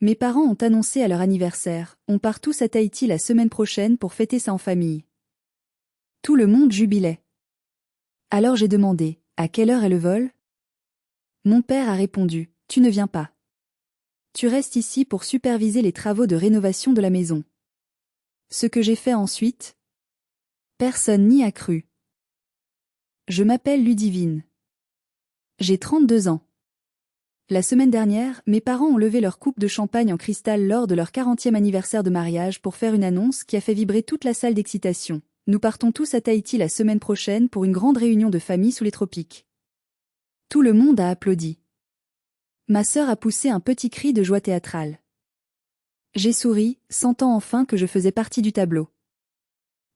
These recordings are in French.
Mes parents ont annoncé à leur anniversaire, on part tous à Tahiti la semaine prochaine pour fêter ça en famille. Tout le monde jubilait. Alors j'ai demandé, à quelle heure est le vol? Mon père a répondu, tu ne viens pas. Tu restes ici pour superviser les travaux de rénovation de la maison. Ce que j'ai fait ensuite? Personne n'y a cru. Je m'appelle Ludivine. J'ai 32 ans. La semaine dernière, mes parents ont levé leur coupe de champagne en cristal lors de leur 40e anniversaire de mariage pour faire une annonce qui a fait vibrer toute la salle d'excitation. Nous partons tous à Tahiti la semaine prochaine pour une grande réunion de famille sous les tropiques. Tout le monde a applaudi. Ma sœur a poussé un petit cri de joie théâtrale. J'ai souri, sentant enfin que je faisais partie du tableau.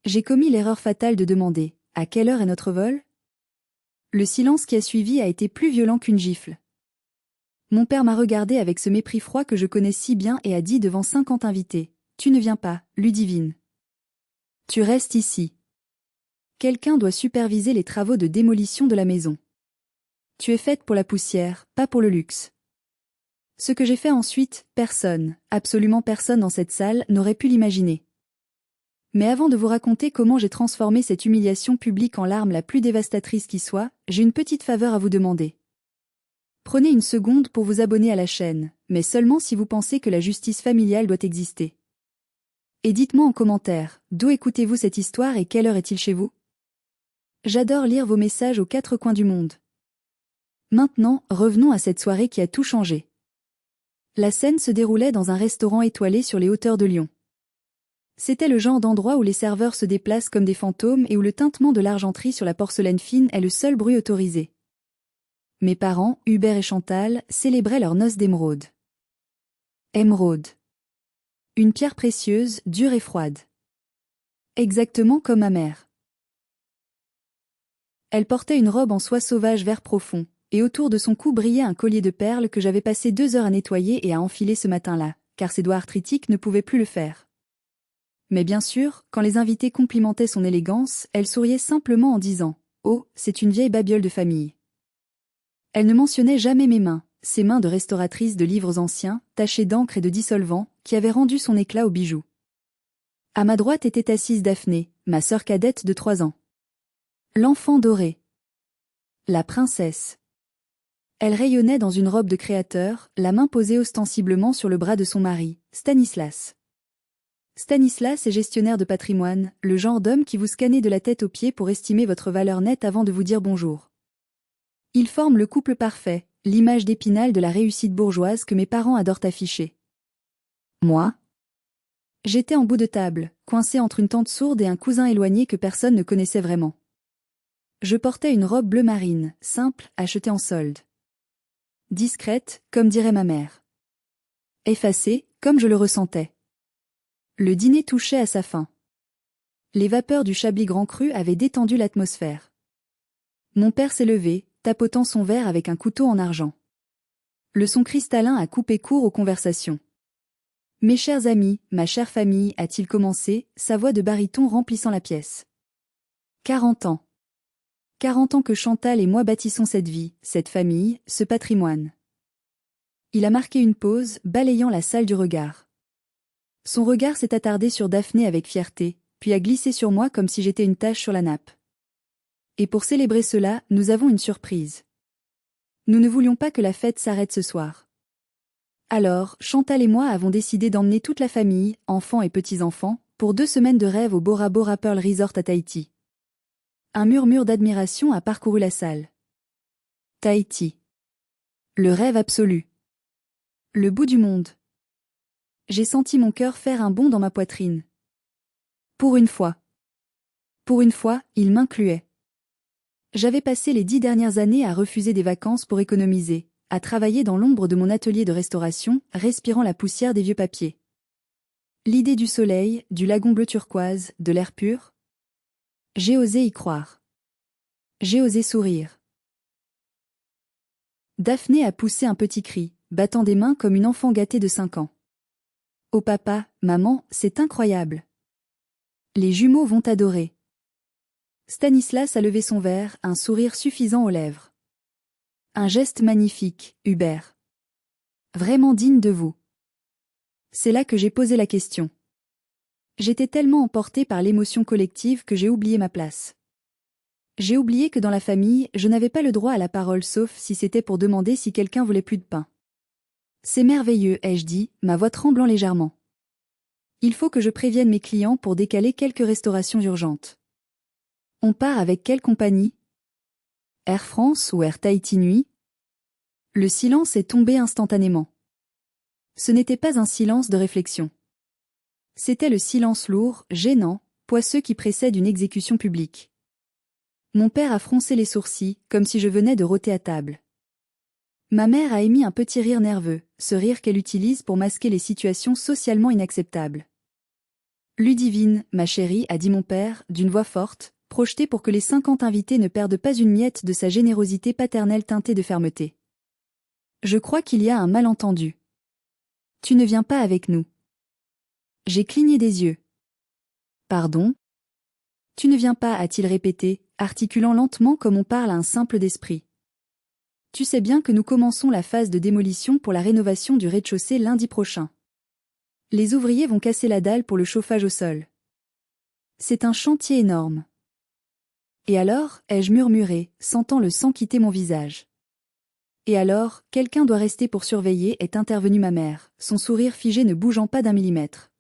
J'ai commis l'erreur fatale de demander « À quelle heure est notre vol ?» Le silence qui a suivi a été plus violent qu'une gifle. Mon père m'a regardé avec ce mépris froid que je connais si bien et a dit devant 50 invités « Tu ne viens pas, Ludivine. Tu restes ici. Quelqu'un doit superviser les travaux de démolition de la maison. Tu es faite pour la poussière, pas pour le luxe. » Ce que j'ai fait ensuite, personne, absolument personne dans cette salle n'aurait pu l'imaginer. Mais avant de vous raconter comment j'ai transformé cette humiliation publique en l'arme la plus dévastatrice qui soit, j'ai une petite faveur à vous demander. Prenez une seconde pour vous abonner à la chaîne, mais seulement si vous pensez que la justice familiale doit exister. Et dites-moi en commentaire, d'où écoutez-vous cette histoire et quelle heure est-il chez vous? J'adore lire vos messages aux quatre coins du monde. Maintenant, revenons à cette soirée qui a tout changé. La scène se déroulait dans un restaurant étoilé sur les hauteurs de Lyon. C'était le genre d'endroit où les serveurs se déplacent comme des fantômes et où le tintement de l'argenterie sur la porcelaine fine est le seul bruit autorisé. Mes parents, Hubert et Chantal, célébraient leur noce d'émeraude. Émeraude. Une pierre précieuse, dure et froide. Exactement comme ma mère. Elle portait une robe en soie sauvage vert profond, et autour de son cou brillait un collier de perles que j'avais passé 2 heures à nettoyer et à enfiler ce matin-là, car ses doigts arthritiques ne pouvaient plus le faire. Mais bien sûr, quand les invités complimentaient son élégance, elle souriait simplement en disant « Oh, c'est une vieille babiole de famille ». Elle ne mentionnait jamais mes mains, ses mains de restauratrice de livres anciens, tachées d'encre et de dissolvant, qui avaient rendu son éclat au bijou. À ma droite était assise Daphné, ma sœur cadette de 3 ans. L'enfant doré. La princesse. Elle rayonnait dans une robe de créateur, la main posée ostensiblement sur le bras de son mari, Stanislas. Stanislas est gestionnaire de patrimoine, le genre d'homme qui vous scanne de la tête aux pieds pour estimer votre valeur nette avant de vous dire bonjour. Ils forment le couple parfait, l'image d'Épinal de la réussite bourgeoise que mes parents adorent afficher. Moi? J'étais en bout de table, coincée entre une tante sourde et un cousin éloigné que personne ne connaissait vraiment. Je portais une robe bleu marine, simple, achetée en solde. Discrète, comme dirait ma mère. Effacée, comme je le ressentais. Le dîner touchait à sa fin. Les vapeurs du Chablis Grand Cru avaient détendu l'atmosphère. Mon père s'est levé, tapotant son verre avec un couteau en argent. Le son cristallin a coupé court aux conversations. Mes chers amis, ma chère famille, a-t-il commencé, sa voix de baryton remplissant la pièce. 40 ans. 40 ans que Chantal et moi bâtissons cette vie, cette famille, ce patrimoine. Il a marqué une pause, balayant la salle du regard. Son regard s'est attardé sur Daphné avec fierté, puis a glissé sur moi comme si j'étais une tache sur la nappe. Et pour célébrer cela, nous avons une surprise. Nous ne voulions pas que la fête s'arrête ce soir. Alors, Chantal et moi avons décidé d'emmener toute la famille, enfants et petits-enfants, pour 2 semaines de rêve au Bora Bora Pearl Resort à Tahiti. Un murmure d'admiration a parcouru la salle. Tahiti. Le rêve absolu. Le bout du monde. J'ai senti mon cœur faire un bond dans ma poitrine. Pour une fois. Pour une fois, il m'incluait. J'avais passé les 10 dernières années à refuser des vacances pour économiser, à travailler dans l'ombre de mon atelier de restauration, respirant la poussière des vieux papiers. L'idée du soleil, du lagon bleu turquoise, de l'air pur. J'ai osé y croire. J'ai osé sourire. Daphné a poussé un petit cri, battant des mains comme une enfant gâtée de 5 ans. Oh papa, maman, c'est incroyable. Les jumeaux vont adorer. Stanislas a levé son verre, un sourire suffisant aux lèvres. Un geste magnifique, Hubert. Vraiment digne de vous. C'est là que j'ai posé la question. J'étais tellement emportée par l'émotion collective que j'ai oublié ma place. J'ai oublié que dans la famille, je n'avais pas le droit à la parole sauf si c'était pour demander si quelqu'un voulait plus de pain. C'est merveilleux, ai-je dit, ma voix tremblant légèrement. Il faut que je prévienne mes clients pour décaler quelques restaurations urgentes. On part avec quelle compagnie? Air France ou Air Tahiti Nuit? Le silence est tombé instantanément. Ce n'était pas un silence de réflexion. C'était le silence lourd, gênant, poisseux qui précède une exécution publique. Mon père a froncé les sourcils, comme si je venais de rôter à table. Ma mère a émis un petit rire nerveux, ce rire qu'elle utilise pour masquer les situations socialement inacceptables. Ludivine, ma chérie, a dit mon père, d'une voix forte, projetée pour que les 50 invités ne perdent pas une miette de sa générosité paternelle teintée de fermeté. Je crois qu'il y a un malentendu. Tu ne viens pas avec nous. J'ai cligné des yeux. Pardon? Tu ne viens pas, a-t-il répété, articulant lentement comme on parle à un simple d'esprit. Tu sais bien que nous commençons la phase de démolition pour la rénovation du rez-de-chaussée lundi prochain. Les ouvriers vont casser la dalle pour le chauffage au sol. C'est un chantier énorme. Et alors, ai-je murmuré, sentant le sang quitter mon visage. Et alors, quelqu'un doit rester pour surveiller, est intervenue ma mère, son sourire figé ne bougeant pas d'un millimètre.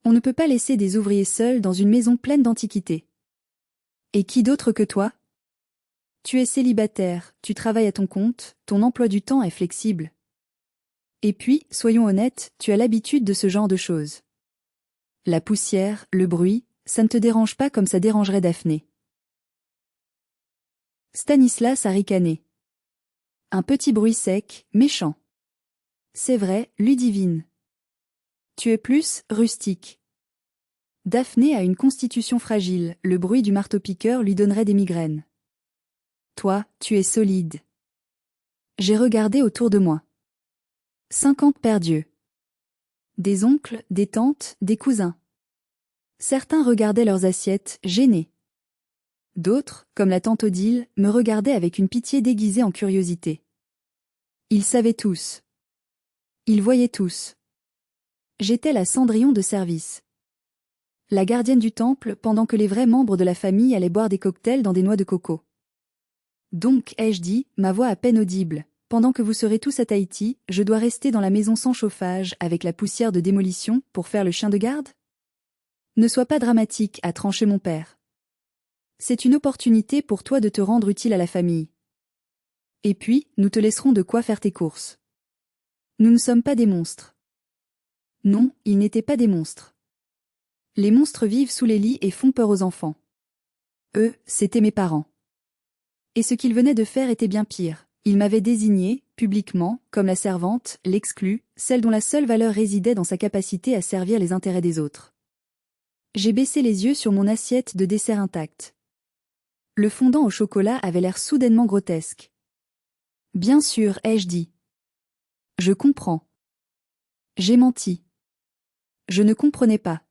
On ne peut pas laisser des ouvriers seuls dans une maison pleine d'antiquités. Et qui d'autre que toi? Tu es célibataire, tu travailles à ton compte, ton emploi du temps est flexible. Et puis, soyons honnêtes, tu as l'habitude de ce genre de choses. La poussière, le bruit, ça ne te dérange pas comme ça dérangerait Daphné. Stanislas a ricané. Un petit bruit sec, méchant. C'est vrai, Ludivine. Tu es plus rustique. Daphné a une constitution fragile, le bruit du marteau-piqueur lui donnerait des migraines. Toi, tu es solide. J'ai regardé autour de moi. 50 pères Dieu. Des oncles, des tantes, des cousins. Certains regardaient leurs assiettes, gênés. D'autres, comme la tante Odile, me regardaient avec une pitié déguisée en curiosité. Ils savaient tous. Ils voyaient tous. J'étais la Cendrillon de service. La gardienne du temple pendant que les vrais membres de la famille allaient boire des cocktails dans des noix de coco. Donc, ai-je dit, ma voix à peine audible, pendant que vous serez tous à Tahiti, je dois rester dans la maison sans chauffage avec la poussière de démolition pour faire le chien de garde? Ne sois pas dramatique, a tranché mon père. C'est une opportunité pour toi de te rendre utile à la famille. Et puis, nous te laisserons de quoi faire tes courses. Nous ne sommes pas des monstres. Non, ils n'étaient pas des monstres. Les monstres vivent sous les lits et font peur aux enfants. Eux, c'étaient mes parents. Et ce qu'ils venaient de faire était bien pire. Ils m'avaient désignée, publiquement, comme la servante, l'exclue, celle dont la seule valeur résidait dans sa capacité à servir les intérêts des autres. J'ai baissé les yeux sur mon assiette de dessert intact. Le fondant au chocolat avait l'air soudainement grotesque. Bien sûr, ai-je dit. Je comprends. J'ai menti. Je ne comprenais pas.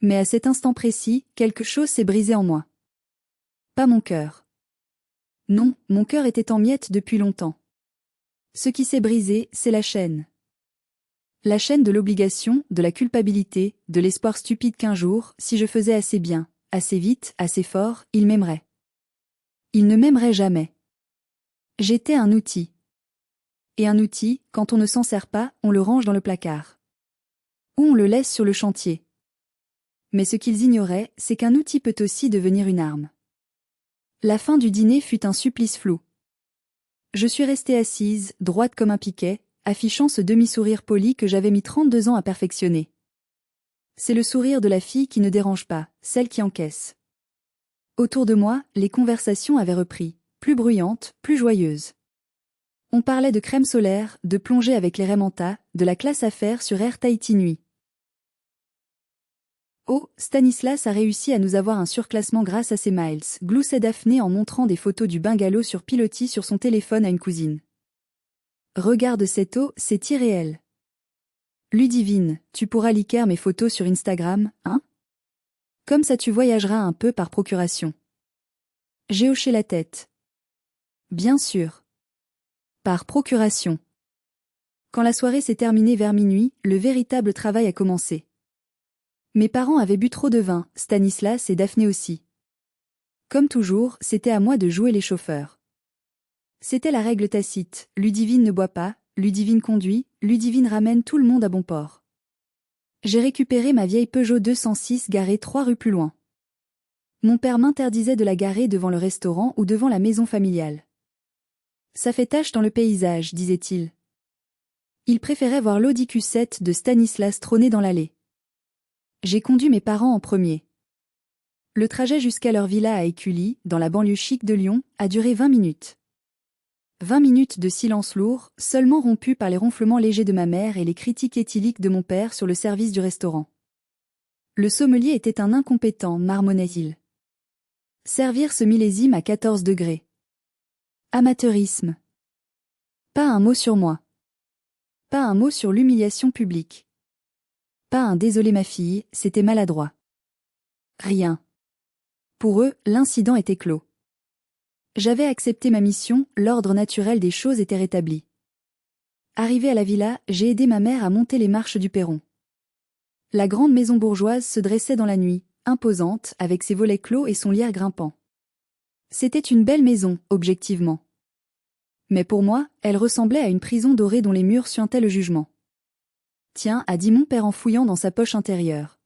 Mais à cet instant précis, quelque chose s'est brisé en moi. Pas mon cœur. Non, mon cœur était en miettes depuis longtemps. Ce qui s'est brisé, c'est la chaîne. La chaîne de l'obligation, de la culpabilité, de l'espoir stupide qu'un jour, si je faisais assez bien, assez vite, assez fort, il m'aimerait. Il ne m'aimerait jamais. J'étais un outil. Et un outil, quand on ne s'en sert pas, on le range dans le placard. Ou on le laisse sur le chantier. Mais ce qu'ils ignoraient, c'est qu'un outil peut aussi devenir une arme. La fin du dîner fut un supplice flou. Je suis restée assise, droite comme un piquet, affichant ce demi-sourire poli que j'avais mis 32 ans à perfectionner. C'est le sourire de la fille qui ne dérange pas, celle qui encaisse. Autour de moi, les conversations avaient repris, plus bruyantes, plus joyeuses. On parlait de crème solaire, de plongée avec les Raymanta, de la classe à faire sur Air Tahiti Nuit. Oh, Stanislas a réussi à nous avoir un surclassement grâce à ses miles, gloussait Daphné en montrant des photos du bungalow sur pilotis sur son téléphone à une cousine. Regarde cette eau, c'est irréel. Ludivine, tu pourras liker mes photos sur Instagram, hein? Comme ça tu voyageras un peu par procuration. J'ai hoché la tête. Bien sûr. Par procuration. Quand la soirée s'est terminée vers minuit, le véritable travail a commencé. Mes parents avaient bu trop de vin, Stanislas et Daphné aussi. Comme toujours, c'était à moi de jouer les chauffeurs. C'était la règle tacite, Ludivine ne boit pas, Ludivine conduit, Ludivine ramène tout le monde à bon port. J'ai récupéré ma vieille Peugeot 206 garée 3 rues plus loin. Mon père m'interdisait de la garer devant le restaurant ou devant la maison familiale. Ça fait tache dans le paysage, disait-il. Il préférait voir l'Audi Q7 de Stanislas trôner dans l'allée. J'ai conduit mes parents en premier. Le trajet jusqu'à leur villa à Écully, dans la banlieue chic de Lyon, a duré 20 minutes. 20 minutes de silence lourd, seulement rompus par les ronflements légers de ma mère et les critiques éthyliques de mon père sur le service du restaurant. Le sommelier était un incompétent, marmonnait-il. Servir ce millésime à 14 degrés. Amateurisme. Pas un mot sur moi. Pas un mot sur l'humiliation publique. Pas un désolé ma fille, c'était maladroit. Rien. Pour eux, l'incident était clos. J'avais accepté ma mission, l'ordre naturel des choses était rétabli. Arrivé à la villa, j'ai aidé ma mère à monter les marches du perron. La grande maison bourgeoise se dressait dans la nuit, imposante, avec ses volets clos et son lierre grimpant. C'était une belle maison, objectivement. Mais pour moi, elle ressemblait à une prison dorée dont les murs suintaient le jugement. Tiens, a dit mon père en fouillant dans sa poche intérieure.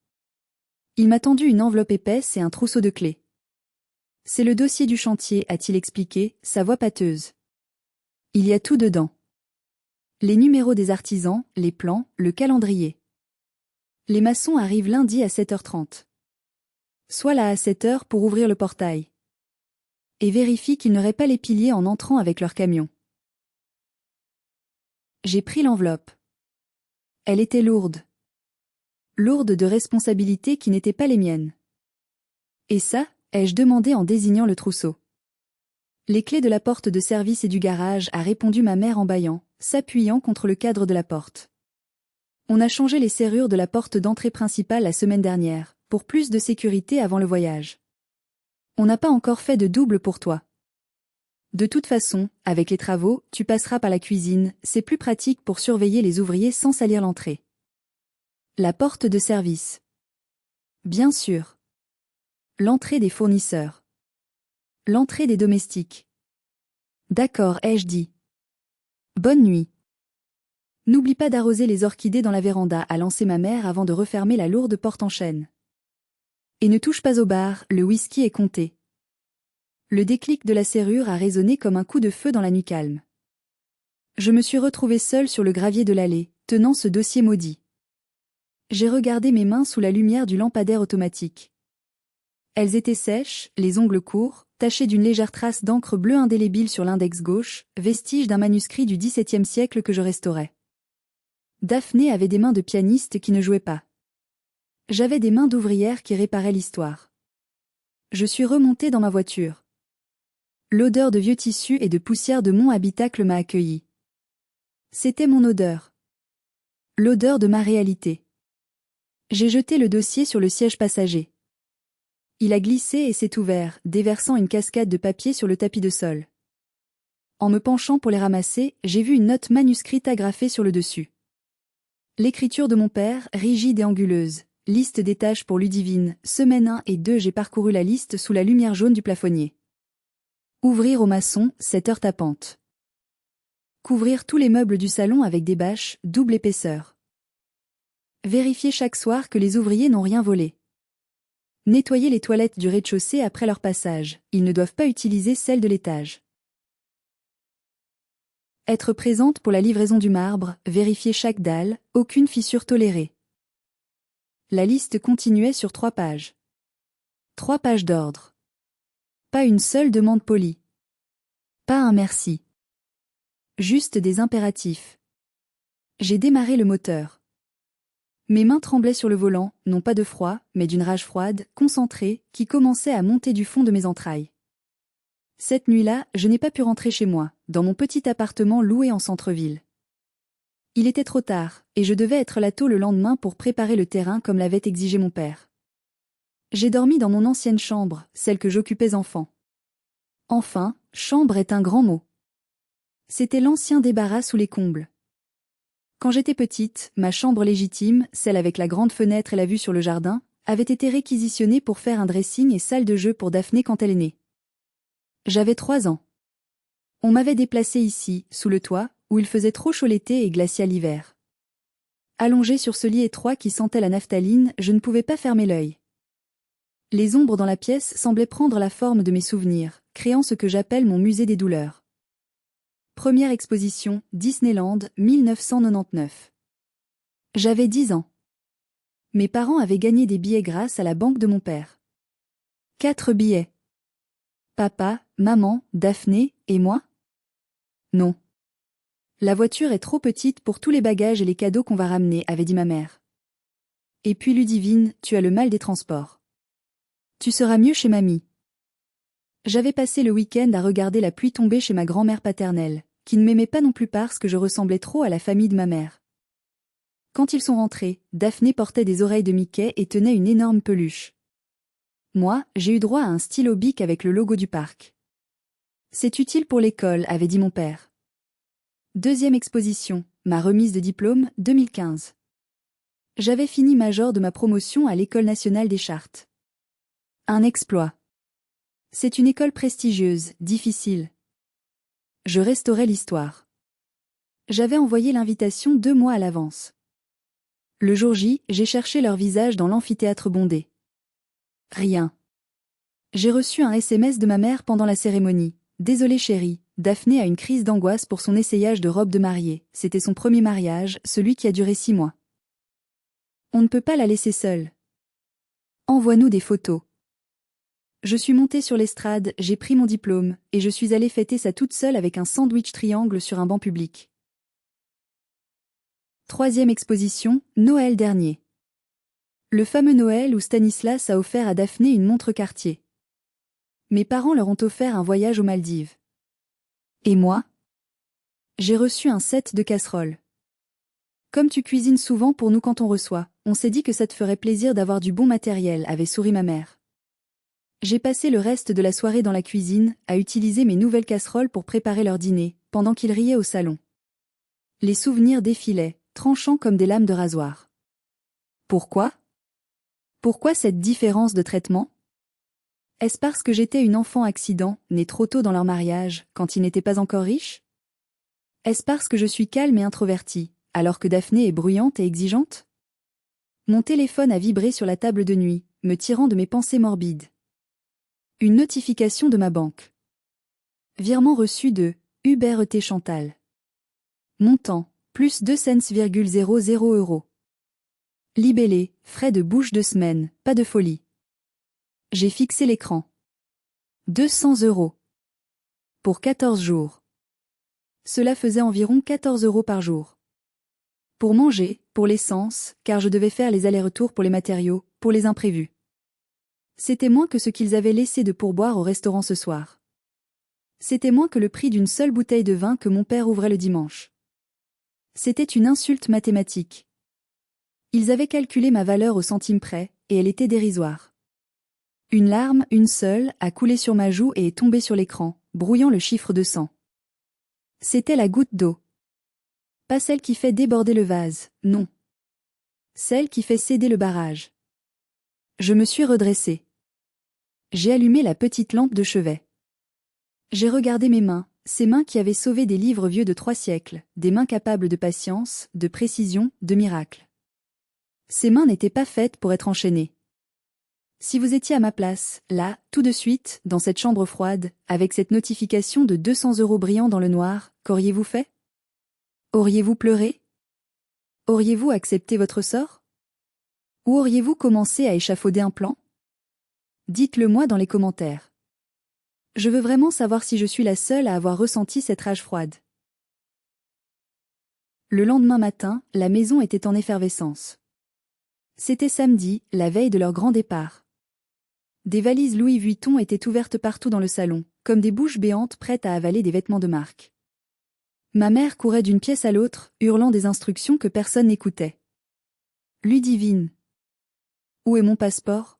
Il m'a tendu une enveloppe épaisse et un trousseau de clés. C'est le dossier du chantier, a-t-il expliqué, sa voix pâteuse. Il y a tout dedans. Les numéros des artisans, les plans, le calendrier. Les maçons arrivent lundi à 7h30. Sois là à 7h pour ouvrir le portail. Et vérifie qu'ils n'auraient pas les piliers en entrant avec leur camion. J'ai pris l'enveloppe. Elle était lourde. Lourde de responsabilités qui n'étaient pas les miennes. Et ça, ai-je demandé en désignant le trousseau. Les clés de la porte de service et du garage, a répondu ma mère en bâillant, s'appuyant contre le cadre de la porte. On a changé les serrures de la porte d'entrée principale la semaine dernière, pour plus de sécurité avant le voyage. On n'a pas encore fait de double pour toi. De toute façon, avec les travaux, tu passeras par la cuisine, c'est plus pratique pour surveiller les ouvriers sans salir l'entrée. La porte de service. Bien sûr. L'entrée des fournisseurs. L'entrée des domestiques. D'accord, ai-je dit. Bonne nuit. N'oublie pas d'arroser les orchidées dans la véranda, a lancé ma mère avant de refermer la lourde porte en chêne. Et ne touche pas au bar, le whisky est compté. Le déclic de la serrure a résonné comme un coup de feu dans la nuit calme. Je me suis retrouvée seule sur le gravier de l'allée, tenant ce dossier maudit. J'ai regardé mes mains sous la lumière du lampadaire automatique. Elles étaient sèches, les ongles courts, tachés d'une légère trace d'encre bleue indélébile sur l'index gauche, vestige d'un manuscrit du XVIIe siècle que je restaurais. Daphné avait des mains de pianiste qui ne jouaient pas. J'avais des mains d'ouvrière qui réparaient l'histoire. Je suis remontée dans ma voiture. L'odeur de vieux tissus et de poussière de mon habitacle m'a accueillie. C'était mon odeur. L'odeur de ma réalité. J'ai jeté le dossier sur le siège passager. Il a glissé et s'est ouvert, déversant une cascade de papier sur le tapis de sol. En me penchant pour les ramasser, j'ai vu une note manuscrite agrafée sur le dessus. L'écriture de mon père, rigide et anguleuse. Liste des tâches pour Ludivine, semaine 1 et 2. J'ai parcouru la liste sous la lumière jaune du plafonnier. Ouvrir au maçon, 7 heures tapantes. Couvrir tous les meubles du salon avec des bâches, double épaisseur. Vérifier chaque soir que les ouvriers n'ont rien volé. Nettoyer les toilettes du rez-de-chaussée après leur passage, ils ne doivent pas utiliser celles de l'étage. Être présente pour la livraison du marbre, vérifier chaque dalle, aucune fissure tolérée. La liste continuait sur 3 pages. 3 pages d'ordre. Pas une seule demande polie. Pas un merci. Juste des impératifs. J'ai démarré le moteur. Mes mains tremblaient sur le volant, non pas de froid, mais d'une rage froide, concentrée, qui commençait à monter du fond de mes entrailles. Cette nuit-là, je n'ai pas pu rentrer chez moi, dans mon petit appartement loué en centre-ville. Il était trop tard, et je devais être là tôt le lendemain pour préparer le terrain comme l'avait exigé mon père. J'ai dormi dans mon ancienne chambre, celle que j'occupais enfant. Enfin, chambre est un grand mot. C'était l'ancien débarras sous les combles. Quand j'étais petite, ma chambre légitime, celle avec la grande fenêtre et la vue sur le jardin, avait été réquisitionnée pour faire un dressing et salle de jeu pour Daphné quand elle est née. J'avais 3 ans. On m'avait déplacée ici, sous le toit, où il faisait trop chaud l'été et glacial l'hiver. Allongée sur ce lit étroit qui sentait la naphtaline, je ne pouvais pas fermer l'œil. Les ombres dans la pièce semblaient prendre la forme de mes souvenirs, créant ce que j'appelle mon musée des douleurs. Première exposition, Disneyland, 1999. J'avais 10 ans. Mes parents avaient gagné des billets grâce à la banque de mon père. 4 billets. Papa, maman, Daphné, et moi? Non. La voiture est trop petite pour tous les bagages et les cadeaux qu'on va ramener, avait dit ma mère. Et puis Ludivine, tu as le mal des transports. Tu seras mieux chez mamie. J'avais passé le week-end à regarder la pluie tomber chez ma grand-mère paternelle, qui ne m'aimait pas non plus parce que je ressemblais trop à la famille de ma mère. Quand ils sont rentrés, Daphné portait des oreilles de Mickey et tenait une énorme peluche. Moi, j'ai eu droit à un stylo Bic avec le logo du parc. C'est utile pour l'école, avait dit mon père. Deuxième exposition, ma remise de diplôme, 2015. J'avais fini major de ma promotion à l'École nationale des chartes. Un exploit. C'est une école prestigieuse, difficile. Je restaurais l'histoire. J'avais envoyé l'invitation 2 mois à l'avance. Le jour J, j'ai cherché leur visage dans l'amphithéâtre bondé. Rien. J'ai reçu un SMS de ma mère pendant la cérémonie. Désolée chérie, Daphné a une crise d'angoisse pour son essayage de robe de mariée. C'était son premier mariage, celui qui a duré 6 mois. On ne peut pas la laisser seule. Envoie-nous des photos. Je suis montée sur l'estrade, j'ai pris mon diplôme, et je suis allée fêter ça toute seule avec un sandwich triangle sur un banc public. Troisième exposition, Noël dernier. Le fameux Noël où Stanislas a offert à Daphné une montre Cartier. Mes parents leur ont offert un voyage aux Maldives. Et moi? J'ai reçu un set de casseroles. Comme tu cuisines souvent pour nous quand on reçoit, on s'est dit que ça te ferait plaisir d'avoir du bon matériel, avait souri ma mère. J'ai passé le reste de la soirée dans la cuisine, à utiliser mes nouvelles casseroles pour préparer leur dîner, pendant qu'ils riaient au salon. Les souvenirs défilaient, tranchants comme des lames de rasoir. Pourquoi? Pourquoi cette différence de traitement? Est-ce parce que j'étais une enfant accident, née trop tôt dans leur mariage, quand ils n'étaient pas encore riches? Est-ce parce que je suis calme et introvertie, alors que Daphné est bruyante et exigeante? Mon téléphone a vibré sur la table de nuit, me tirant de mes pensées morbides. Une notification de ma banque. Virement reçu de Uber Chantal. Montant, plus 2,00 €. Libellé, frais de bouche de semaine, pas de folie. J'ai fixé l'écran. 200 €. Pour 14 jours. Cela faisait environ 14 € par jour. Pour manger, pour l'essence, car je devais faire les allers-retours pour les matériaux, pour les imprévus. C'était moins que ce qu'ils avaient laissé de pourboire au restaurant ce soir. C'était moins que le prix d'une seule bouteille de vin que mon père ouvrait le dimanche. C'était une insulte mathématique. Ils avaient calculé ma valeur au centime près, et elle était dérisoire. Une larme, une seule, a coulé sur ma joue et est tombée sur l'écran, brouillant le chiffre de 100. C'était la goutte d'eau. Pas celle qui fait déborder le vase, non. Celle qui fait céder le barrage. Je me suis redressée. J'ai allumé la petite lampe de chevet. J'ai regardé mes mains, ces mains qui avaient sauvé des livres vieux de 3 siècles, des mains capables de patience, de précision, de miracle. Ces mains n'étaient pas faites pour être enchaînées. Si vous étiez à ma place, là, tout de suite, dans cette chambre froide, avec cette notification de 200 € brillant dans le noir, qu'auriez-vous fait? Auriez-vous pleuré? Auriez-vous accepté votre sort? Ou auriez-vous commencé à échafauder un plan? Dites-le moi dans les commentaires. Je veux vraiment savoir si je suis la seule à avoir ressenti cette rage froide. Le lendemain matin, la maison était en effervescence. C'était samedi, la veille de leur grand départ. Des valises Louis Vuitton étaient ouvertes partout dans le salon, comme des bouches béantes prêtes à avaler des vêtements de marque. Ma mère courait d'une pièce à l'autre, hurlant des instructions que personne n'écoutait. Ludivine. Où est mon passeport?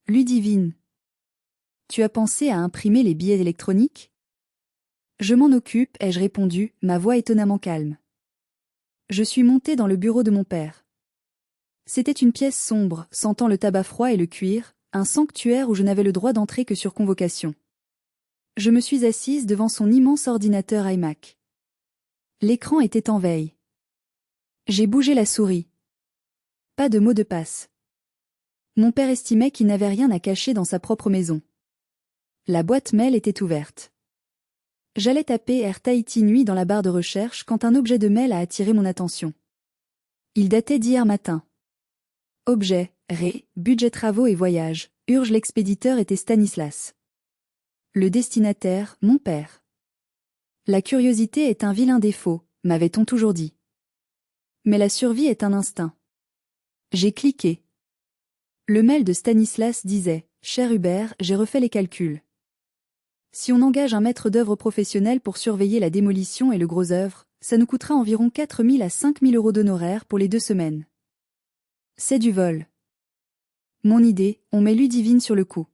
Ludivine. Tu as pensé à imprimer les billets électroniques? Je m'en occupe, ai-je répondu, ma voix étonnamment calme. Je suis montée dans le bureau de mon père. C'était une pièce sombre, sentant le tabac froid et le cuir, un sanctuaire où je n'avais le droit d'entrer que sur convocation. Je me suis assise devant son immense ordinateur iMac. L'écran était en veille. J'ai bougé la souris. Pas de mot de passe. Mon père estimait qu'il n'avait rien à cacher dans sa propre maison. La boîte mail était ouverte. J'allais taper Air Tahiti nuit dans la barre de recherche quand un objet de mail a attiré mon attention. Il datait d'hier matin. Objet, budget travaux et voyage, urge l'expéditeur était Stanislas. Le destinataire, mon père. La curiosité est un vilain défaut, m'avait-on toujours dit. Mais la survie est un instinct. J'ai cliqué. Le mail de Stanislas disait « Cher Hubert, j'ai refait les calculs. Si on engage un maître d'œuvre professionnel pour surveiller la démolition et le gros œuvre, ça nous coûtera environ 4 000 à 5 000 euros d'honoraires pour les 2 semaines. C'est du vol. Mon idée, on met Ludivine sur le coup.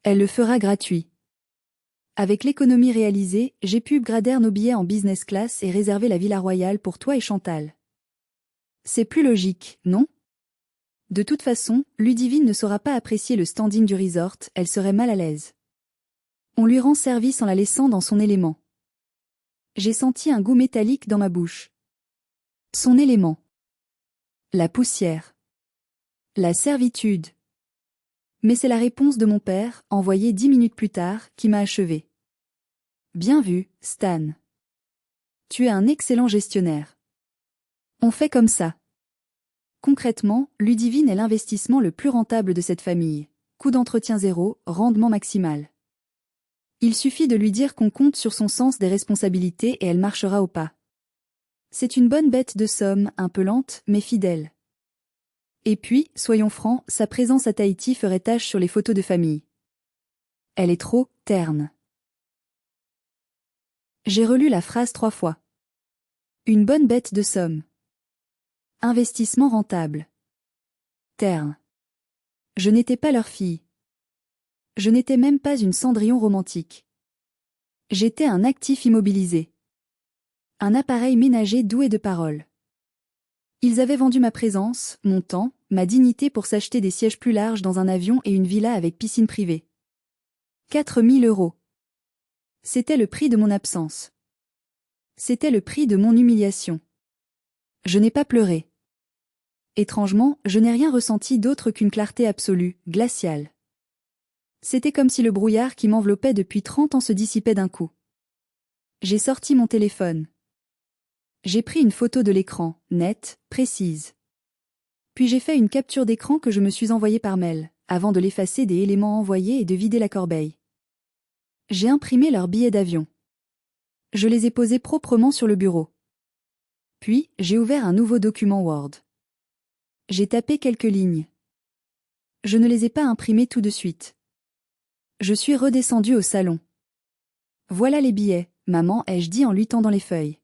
Elle le fera gratuit. Avec l'économie réalisée, j'ai pu upgrader nos billets en business class et réserver la Villa Royale pour toi et Chantal. C'est plus logique, non? De toute façon, Ludivine ne saura pas apprécier le standing du resort, elle serait mal à l'aise. On lui rend service en la laissant dans son élément. J'ai senti un goût métallique dans ma bouche. Son élément. La poussière. La servitude. Mais c'est la réponse de mon père, envoyée 10 minutes plus tard, qui m'a achevé. Bien vu, Stan. Tu es un excellent gestionnaire. On fait comme ça. Concrètement, Ludivine est l'investissement le plus rentable de cette famille. Coût d'entretien zéro, rendement maximal. Il suffit de lui dire qu'on compte sur son sens des responsabilités et elle marchera au pas. C'est une bonne bête de somme, un peu lente, mais fidèle. Et puis, soyons francs, sa présence à Tahiti ferait tache sur les photos de famille. Elle est trop terne. J'ai relu la phrase 3 fois. Une bonne bête de somme. Investissement rentable. Terne. Je n'étais pas leur fille. Je n'étais même pas une Cendrillon romantique. J'étais un actif immobilisé. Un appareil ménager doué de paroles. Ils avaient vendu ma présence, mon temps, ma dignité pour s'acheter des sièges plus larges dans un avion et une villa avec piscine privée. 4 000 euros. C'était le prix de mon absence. C'était le prix de mon humiliation. Je n'ai pas pleuré. Étrangement, je n'ai rien ressenti d'autre qu'une clarté absolue, glaciale. C'était comme si le brouillard qui m'enveloppait depuis 30 ans se dissipait d'un coup. J'ai sorti mon téléphone. J'ai pris une photo de l'écran, nette, précise. Puis j'ai fait une capture d'écran que je me suis envoyée par mail, avant de l'effacer des éléments envoyés et de vider la corbeille. J'ai imprimé leurs billets d'avion. Je les ai posés proprement sur le bureau. Puis, j'ai ouvert un nouveau document Word. J'ai tapé quelques lignes. Je ne les ai pas imprimées tout de suite. Je suis redescendue au salon. Voilà les billets, maman, ai-je dit en lui tendant les feuilles.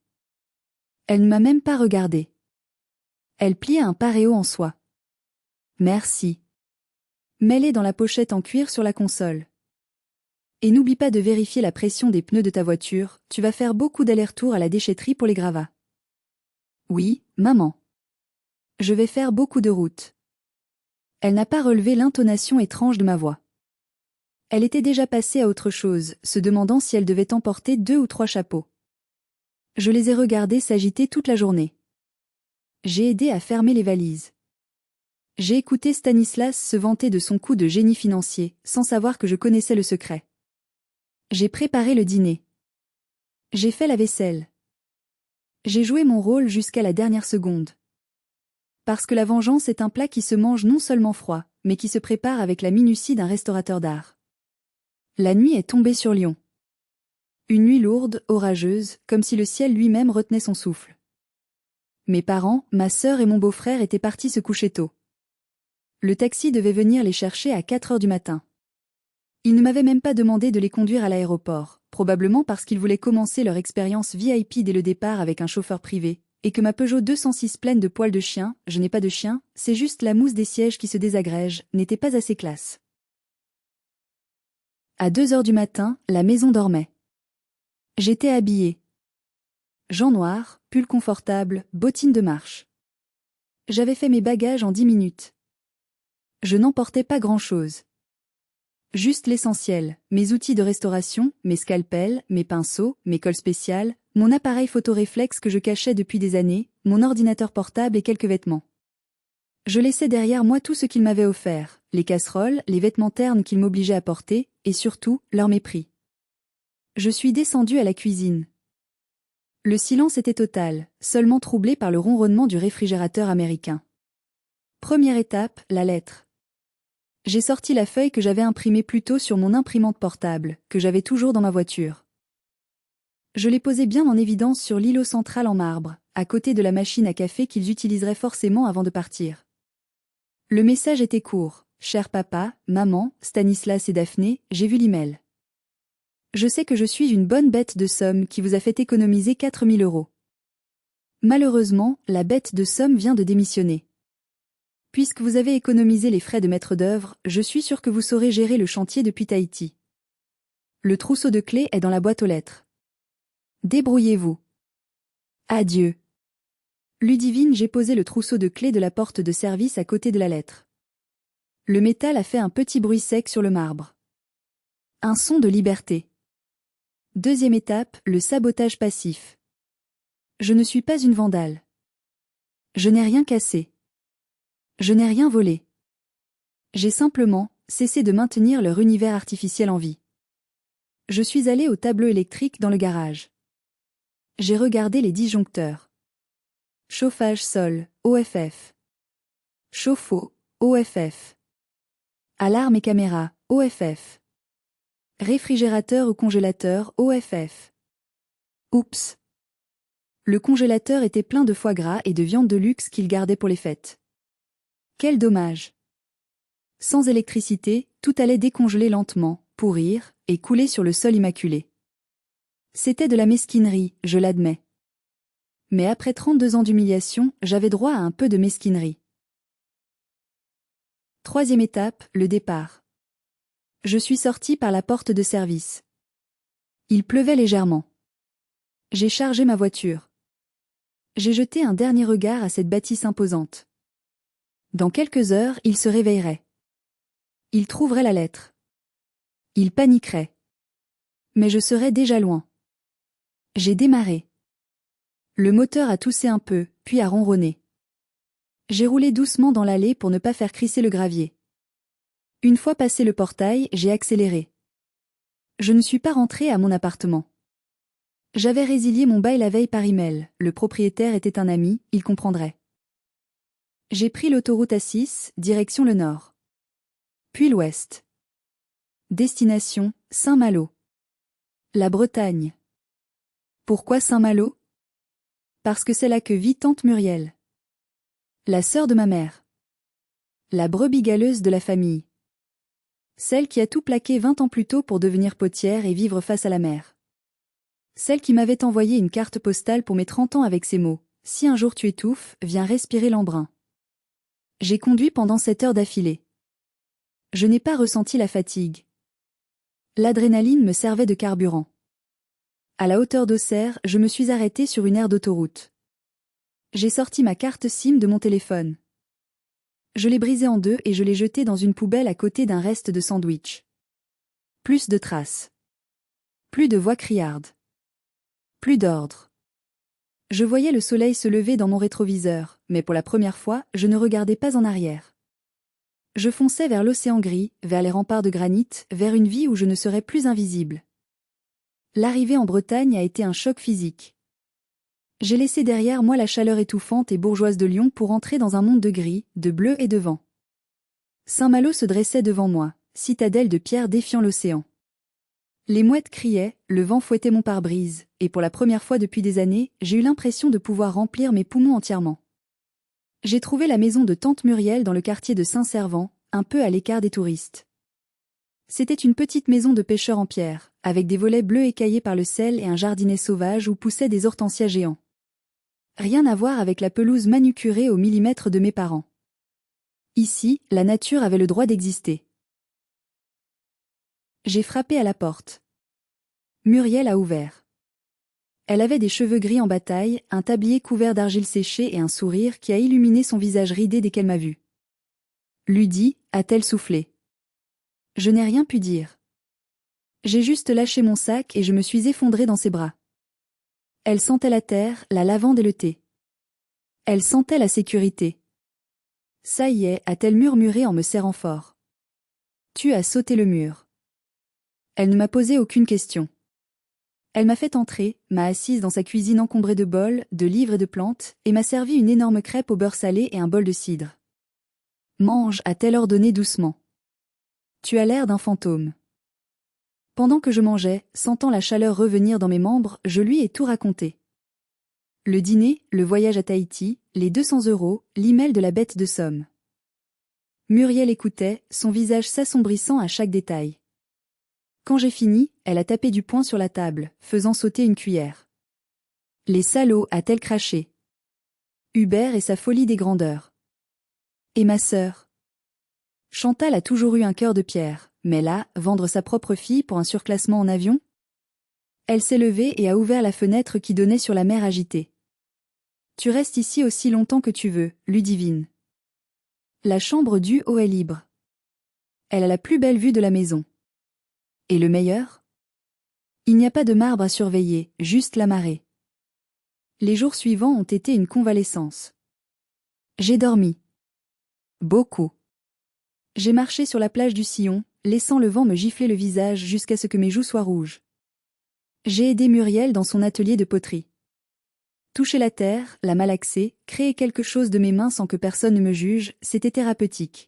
Elle ne m'a même pas regardé. Elle pliait un paréo en soie. Merci. Mets-les dans la pochette en cuir sur la console. Et n'oublie pas de vérifier la pression des pneus de ta voiture, tu vas faire beaucoup d'allers-retours à la déchetterie pour les gravats. Oui, maman. Je vais faire beaucoup de routes. Elle n'a pas relevé l'intonation étrange de ma voix. Elle était déjà passée à autre chose, se demandant si elle devait emporter 2 ou 3 chapeaux. Je les ai regardés s'agiter toute la journée. J'ai aidé à fermer les valises. J'ai écouté Stanislas se vanter de son coup de génie financier, sans savoir que je connaissais le secret. J'ai préparé le dîner. J'ai fait la vaisselle. J'ai joué mon rôle jusqu'à la dernière seconde. Parce que la vengeance est un plat qui se mange non seulement froid, mais qui se prépare avec la minutie d'un restaurateur d'art. La nuit est tombée sur Lyon. Une nuit lourde, orageuse, comme si le ciel lui-même retenait son souffle. Mes parents, ma sœur et mon beau-frère étaient partis se coucher tôt. Le taxi devait venir les chercher à 4 heures du matin. Ils ne m'avaient même pas demandé de les conduire à l'aéroport, probablement parce qu'ils voulaient commencer leur expérience VIP dès le départ avec un chauffeur privé, et que ma Peugeot 206 pleine de poils de chien, je n'ai pas de chien, c'est juste la mousse des sièges qui se désagrège, n'était pas assez classe. À 2 heures du matin, la maison dormait. J'étais habillée. Jean noir, pull confortable, bottines de marche. J'avais fait mes bagages en 10 minutes. Je n'emportais pas grand-chose. Juste l'essentiel, mes outils de restauration, mes scalpels, mes pinceaux, mes colles spéciales, mon appareil photoréflexe que je cachais depuis des années, mon ordinateur portable et quelques vêtements. Je laissais derrière moi tout ce qu'il m'avait offert, les casseroles, les vêtements ternes qu'il m'obligeait à porter, et surtout, leur mépris. Je suis descendue à la cuisine. Le silence était total, seulement troublé par le ronronnement du réfrigérateur américain. Première étape, la lettre. J'ai sorti la feuille que j'avais imprimée plus tôt sur mon imprimante portable, que j'avais toujours dans ma voiture. Je l'ai posée bien en évidence sur l'îlot central en marbre, à côté de la machine à café qu'ils utiliseraient forcément avant de partir. Le message était court. Cher papa, maman, Stanislas et Daphné, j'ai vu l'email. Je sais que je suis une bonne bête de somme qui vous a fait économiser 4 000 €. Malheureusement, la bête de somme vient de démissionner. Puisque vous avez économisé les frais de maître d'œuvre, je suis sûr que vous saurez gérer le chantier depuis Tahiti. Le trousseau de clés est dans la boîte aux lettres. Débrouillez-vous. Adieu. Ludivine, j'ai posé le trousseau de clés de la porte de service à côté de la lettre. Le métal a fait un petit bruit sec sur le marbre. Un son de liberté. Deuxième étape, le sabotage passif. Je ne suis pas une vandale. Je n'ai rien cassé. Je n'ai rien volé. J'ai simplement cessé de maintenir leur univers artificiel en vie. Je suis allé au tableau électrique dans le garage. J'ai regardé les disjoncteurs. Chauffage sol, OFF. Chauffe-eau, OFF. Alarme et caméra, OFF. Réfrigérateur ou congélateur, OFF. Oups. Le congélateur était plein de foie gras et de viande de luxe qu'il gardait pour les fêtes. Quel dommage. Sans électricité, tout allait décongeler lentement, pourrir, et couler sur le sol immaculé. C'était de la mesquinerie, je l'admets. Mais après 32 ans d'humiliation, j'avais droit à un peu de mesquinerie. Troisième étape, le départ. Je suis sortie par la porte de service. Il pleuvait légèrement. J'ai chargé ma voiture. J'ai jeté un dernier regard à cette bâtisse imposante. Dans quelques heures, il se réveillerait. Il trouverait la lettre. Il paniquerait. Mais je serais déjà loin. J'ai démarré. Le moteur a toussé un peu, puis a ronronné. J'ai roulé doucement dans l'allée pour ne pas faire crisser le gravier. Une fois passé le portail, j'ai accéléré. Je ne suis pas rentré à mon appartement. J'avais résilié mon bail la veille par email, le propriétaire était un ami, il comprendrait. J'ai pris l'autoroute A6, direction le nord. Puis l'ouest. Destination, Saint-Malo. La Bretagne. Pourquoi Saint-Malo? Parce que c'est là que vit tante Muriel. La sœur de ma mère. La brebis galeuse de la famille. Celle qui a tout plaqué 20 ans plus tôt pour devenir potière et vivre face à la mer. Celle qui m'avait envoyé une carte postale pour mes 30 ans avec ces mots. Si un jour tu étouffes, viens respirer l'embrun. J'ai conduit pendant 7 heures d'affilée. Je n'ai pas ressenti la fatigue. L'adrénaline me servait de carburant. À la hauteur d'Auxerre, je me suis arrêtée sur une aire d'autoroute. J'ai sorti ma carte SIM de mon téléphone. Je l'ai brisée en deux et je l'ai jetée dans une poubelle à côté d'un reste de sandwich. Plus de traces. Plus de voix criardes. Plus d'ordre. Je voyais le soleil se lever dans mon rétroviseur, mais pour la première fois, je ne regardais pas en arrière. Je fonçais vers l'océan gris, vers les remparts de granit, vers une vie où je ne serais plus invisible. L'arrivée en Bretagne a été un choc physique. J'ai laissé derrière moi la chaleur étouffante et bourgeoise de Lyon pour entrer dans un monde de gris, de bleu et de vent. Saint-Malo se dressait devant moi, citadelle de pierre défiant l'océan. Les mouettes criaient, le vent fouettait mon pare-brise, et pour la première fois depuis des années, j'ai eu l'impression de pouvoir remplir mes poumons entièrement. J'ai trouvé la maison de tante Muriel dans le quartier de Saint-Servant, un peu à l'écart des touristes. C'était une petite maison de pêcheurs en pierre, avec des volets bleus écaillés par le sel et un jardinet sauvage où poussaient des hortensias géants. Rien à voir avec la pelouse manucurée au millimètre de mes parents. Ici, la nature avait le droit d'exister. J'ai frappé à la porte. Muriel a ouvert. Elle avait des cheveux gris en bataille, un tablier couvert d'argile séchée et un sourire qui a illuminé son visage ridé dès qu'elle m'a vu. Ludie, a-t-elle soufflé. Je n'ai rien pu dire. J'ai juste lâché mon sac et je me suis effondrée dans ses bras. Elle sentait la terre, la lavande et le thé. Elle sentait la sécurité. Ça y est, a-t-elle murmuré en me serrant fort. Tu as sauté le mur. Elle ne m'a posé aucune question. Elle m'a fait entrer, m'a assise dans sa cuisine encombrée de bols, de livres et de plantes, et m'a servi une énorme crêpe au beurre salé et un bol de cidre. Mange, a-t-elle ordonné doucement. Tu as l'air d'un fantôme. Pendant que je mangeais, sentant la chaleur revenir dans mes membres, je lui ai tout raconté. Le dîner, le voyage à Tahiti, les 200 €, l'email de la bête de somme. Muriel écoutait, son visage s'assombrissant à chaque détail. Quand j'ai fini, elle a tapé du poing sur la table, faisant sauter une cuillère. Les salauds, a-t-elle craché. Hubert et sa folie des grandeurs. Et ma sœur. Chantal a toujours eu un cœur de pierre, mais là, vendre sa propre fille pour un surclassement en avion? Elle s'est levée et a ouvert la fenêtre qui donnait sur la mer agitée. Tu restes ici aussi longtemps que tu veux, Ludivine. La chambre du haut est libre. Elle a la plus belle vue de la maison. Et le meilleur? Il n'y a pas de marbre à surveiller, juste la marée. Les jours suivants ont été une convalescence. J'ai dormi. Beaucoup. J'ai marché sur la plage du Sillon, laissant le vent me gifler le visage jusqu'à ce que mes joues soient rouges. J'ai aidé Muriel dans son atelier de poterie. Toucher la terre, la malaxer, créer quelque chose de mes mains sans que personne ne me juge, c'était thérapeutique.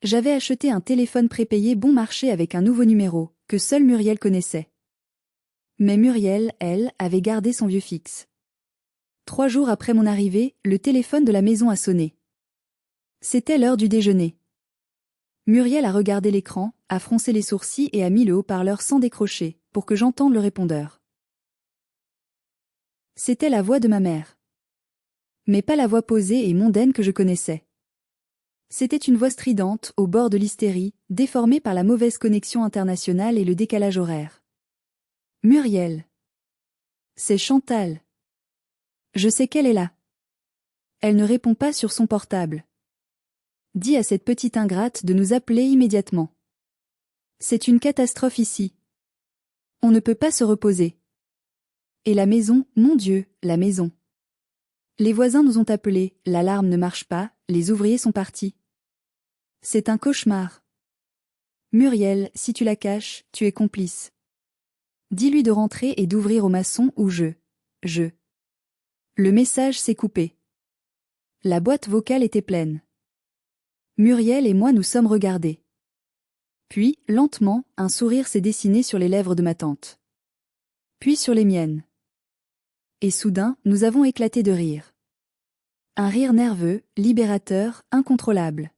J'avais acheté un téléphone prépayé bon marché avec un nouveau numéro, que seule Muriel connaissait. Mais Muriel, elle, avait gardé son vieux fixe. 3 jours après mon arrivée, le téléphone de la maison a sonné. C'était l'heure du déjeuner. Muriel a regardé l'écran, a froncé les sourcils et a mis le haut-parleur sans décrocher, pour que j'entende le répondeur. C'était la voix de ma mère. Mais pas la voix posée et mondaine que je connaissais. C'était une voix stridente, au bord de l'hystérie, déformée par la mauvaise connexion internationale et le décalage horaire. Muriel. C'est Chantal. Je sais qu'elle est là. Elle ne répond pas sur son portable. Dis à cette petite ingrate de nous appeler immédiatement. C'est une catastrophe ici. On ne peut pas se reposer. Et la maison, mon Dieu, la maison. Les voisins nous ont appelés, l'alarme ne marche pas, les ouvriers sont partis. C'est un cauchemar. Muriel, si tu la caches, tu es complice. Dis-lui de rentrer et d'ouvrir au maçon ou je. Le message s'est coupé. La boîte vocale était pleine. Muriel et moi nous sommes regardés. Puis, lentement, un sourire s'est dessiné sur les lèvres de ma tante. Puis sur les miennes. Et soudain, nous avons éclaté de rire. Un rire nerveux, libérateur, incontrôlable.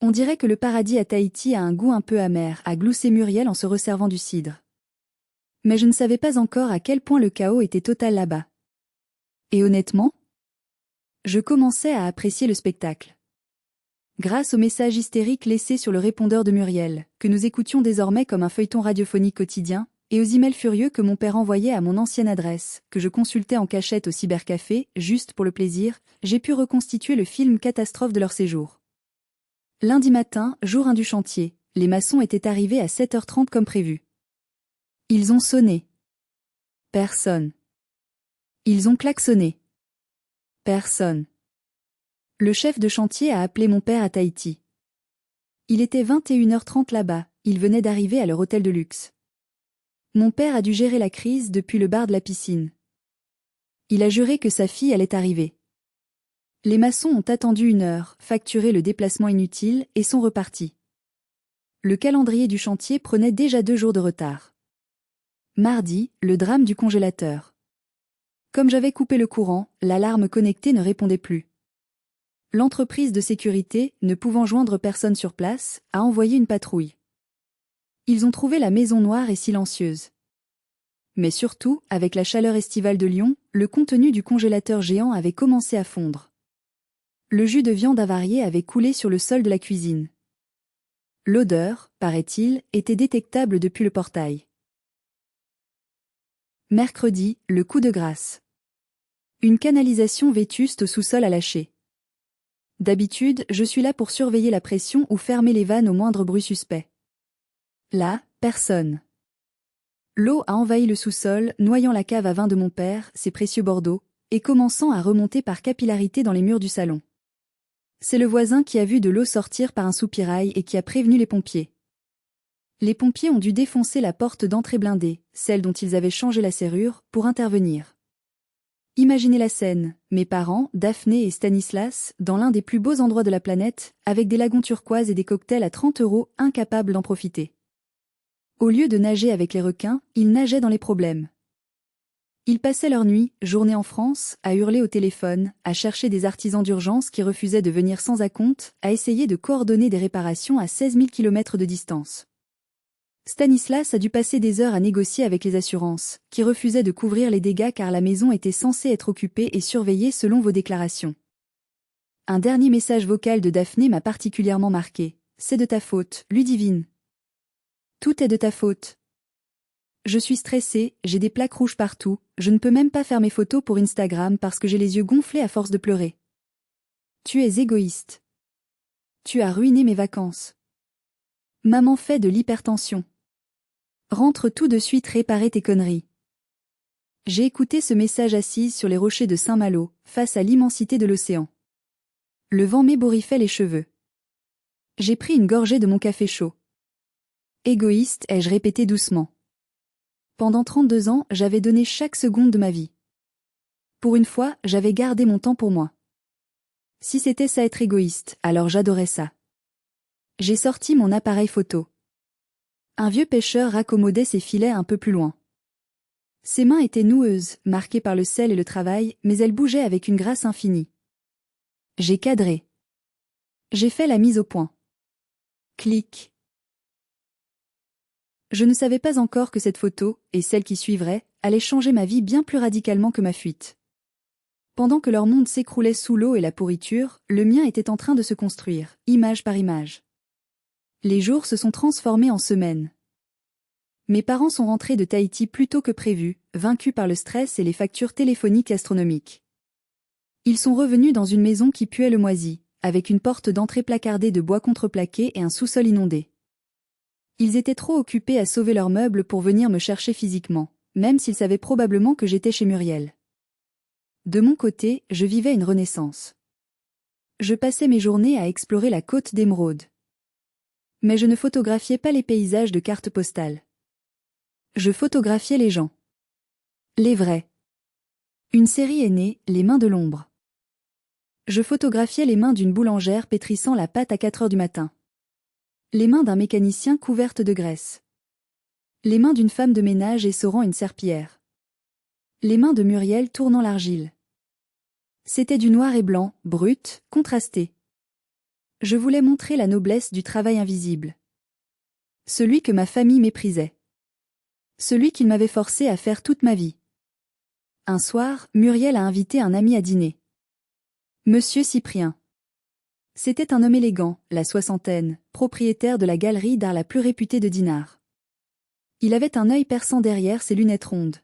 On dirait que le paradis à Tahiti a un goût un peu amer, a gloussé Muriel en se resservant du cidre. Mais je ne savais pas encore à quel point le chaos était total là-bas. Et honnêtement, je commençais à apprécier le spectacle. Grâce aux messages hystériques laissés sur le répondeur de Muriel, que nous écoutions désormais comme un feuilleton radiophonique quotidien, et aux emails furieux que mon père envoyait à mon ancienne adresse, que je consultais en cachette au cybercafé, juste pour le plaisir, j'ai pu reconstituer le film catastrophe de leur séjour. Lundi matin, jour 1 du chantier, les maçons étaient arrivés à 7h30 comme prévu. Ils ont sonné. Personne. Ils ont klaxonné. Personne. Le chef de chantier a appelé mon père à Tahiti. Il était 21h30 là-bas, il venait d'arriver à leur hôtel de luxe. Mon père a dû gérer la crise depuis le bar de la piscine. Il a juré que sa fille allait arriver. Les maçons ont attendu 1 heure, facturé le déplacement inutile et sont repartis. Le calendrier du chantier prenait déjà 2 jours de retard. Mardi, le drame du congélateur. Comme j'avais coupé le courant, l'alarme connectée ne répondait plus. L'entreprise de sécurité, ne pouvant joindre personne sur place, a envoyé une patrouille. Ils ont trouvé la maison noire et silencieuse. Mais surtout, avec la chaleur estivale de Lyon, le contenu du congélateur géant avait commencé à fondre. Le jus de viande avarié avait coulé sur le sol de la cuisine. L'odeur, paraît-il, était détectable depuis le portail. Mercredi, le coup de grâce. Une canalisation vétuste au sous-sol a lâché. D'habitude, je suis là pour surveiller la pression ou fermer les vannes au moindre bruit suspect. Là, personne. L'eau a envahi le sous-sol, noyant la cave à vin de mon père, ses précieux Bordeaux, et commençant à remonter par capillarité dans les murs du salon. C'est le voisin qui a vu de l'eau sortir par un soupirail et qui a prévenu les pompiers. Les pompiers ont dû défoncer la porte d'entrée blindée, celle dont ils avaient changé la serrure, pour intervenir. Imaginez la scène, mes parents, Daphné et Stanislas, dans l'un des plus beaux endroits de la planète, avec des lagons turquoises et des cocktails à 30 €, incapables d'en profiter. Au lieu de nager avec les requins, ils nageaient dans les problèmes. Ils passaient leur nuit, journée en France, à hurler au téléphone, à chercher des artisans d'urgence qui refusaient de venir sans acompte, à essayer de coordonner des réparations à 16 000 km de distance. Stanislas a dû passer des heures à négocier avec les assurances, qui refusaient de couvrir les dégâts car la maison était censée être occupée et surveillée selon vos déclarations. Un dernier message vocal de Daphné m'a particulièrement marqué. C'est de ta faute, Ludivine. Tout est de ta faute. Je suis stressée, j'ai des plaques rouges partout, je ne peux même pas faire mes photos pour Instagram parce que j'ai les yeux gonflés à force de pleurer. Tu es égoïste. Tu as ruiné mes vacances. Maman fait de l'hypertension. Rentre tout de suite réparer tes conneries. J'ai écouté ce message assise sur les rochers de Saint-Malo, face à l'immensité de l'océan. Le vent m'ébouriffait les cheveux. J'ai pris une gorgée de mon café chaud. Égoïste, ai-je répété doucement. Pendant 32 ans, j'avais donné chaque seconde de ma vie. Pour une fois, j'avais gardé mon temps pour moi. Si c'était ça être égoïste, alors j'adorais ça. J'ai sorti mon appareil photo. Un vieux pêcheur raccommodait ses filets un peu plus loin. Ses mains étaient noueuses, marquées par le sel et le travail, mais elles bougeaient avec une grâce infinie. J'ai cadré. J'ai fait la mise au point. Clic. Je ne savais pas encore que cette photo, et celle qui suivrait, allait changer ma vie bien plus radicalement que ma fuite. Pendant que leur monde s'écroulait sous l'eau et la pourriture, le mien était en train de se construire, image par image. Les jours se sont transformés en semaines. Mes parents sont rentrés de Tahiti plus tôt que prévu, vaincus par le stress et les factures téléphoniques astronomiques. Ils sont revenus dans une maison qui puait le moisi, avec une porte d'entrée placardée de bois contreplaqué et un sous-sol inondé. Ils étaient trop occupés à sauver leurs meubles pour venir me chercher physiquement, même s'ils savaient probablement que j'étais chez Muriel. De mon côté, je vivais une renaissance. Je passais mes journées à explorer la côte d'Émeraude. Mais je ne photographiais pas les paysages de cartes postales. Je photographiais les gens. Les vrais. Une série est née, Les mains de l'ombre. Je photographiais les mains d'une boulangère pétrissant la pâte à 4 heures du matin. Les mains d'un mécanicien couvertes de graisse. Les mains d'une femme de ménage essorant une serpillière. Les mains de Muriel tournant l'argile. C'était du noir et blanc, brut, contrasté. Je voulais montrer la noblesse du travail invisible. Celui que ma famille méprisait. Celui qu'il m'avait forcé à faire toute ma vie. Un soir, Muriel a invité un ami à dîner. Monsieur Cyprien. C'était un homme élégant, la soixantaine, propriétaire de la galerie d'art la plus réputée de Dinard. Il avait un œil perçant derrière ses lunettes rondes.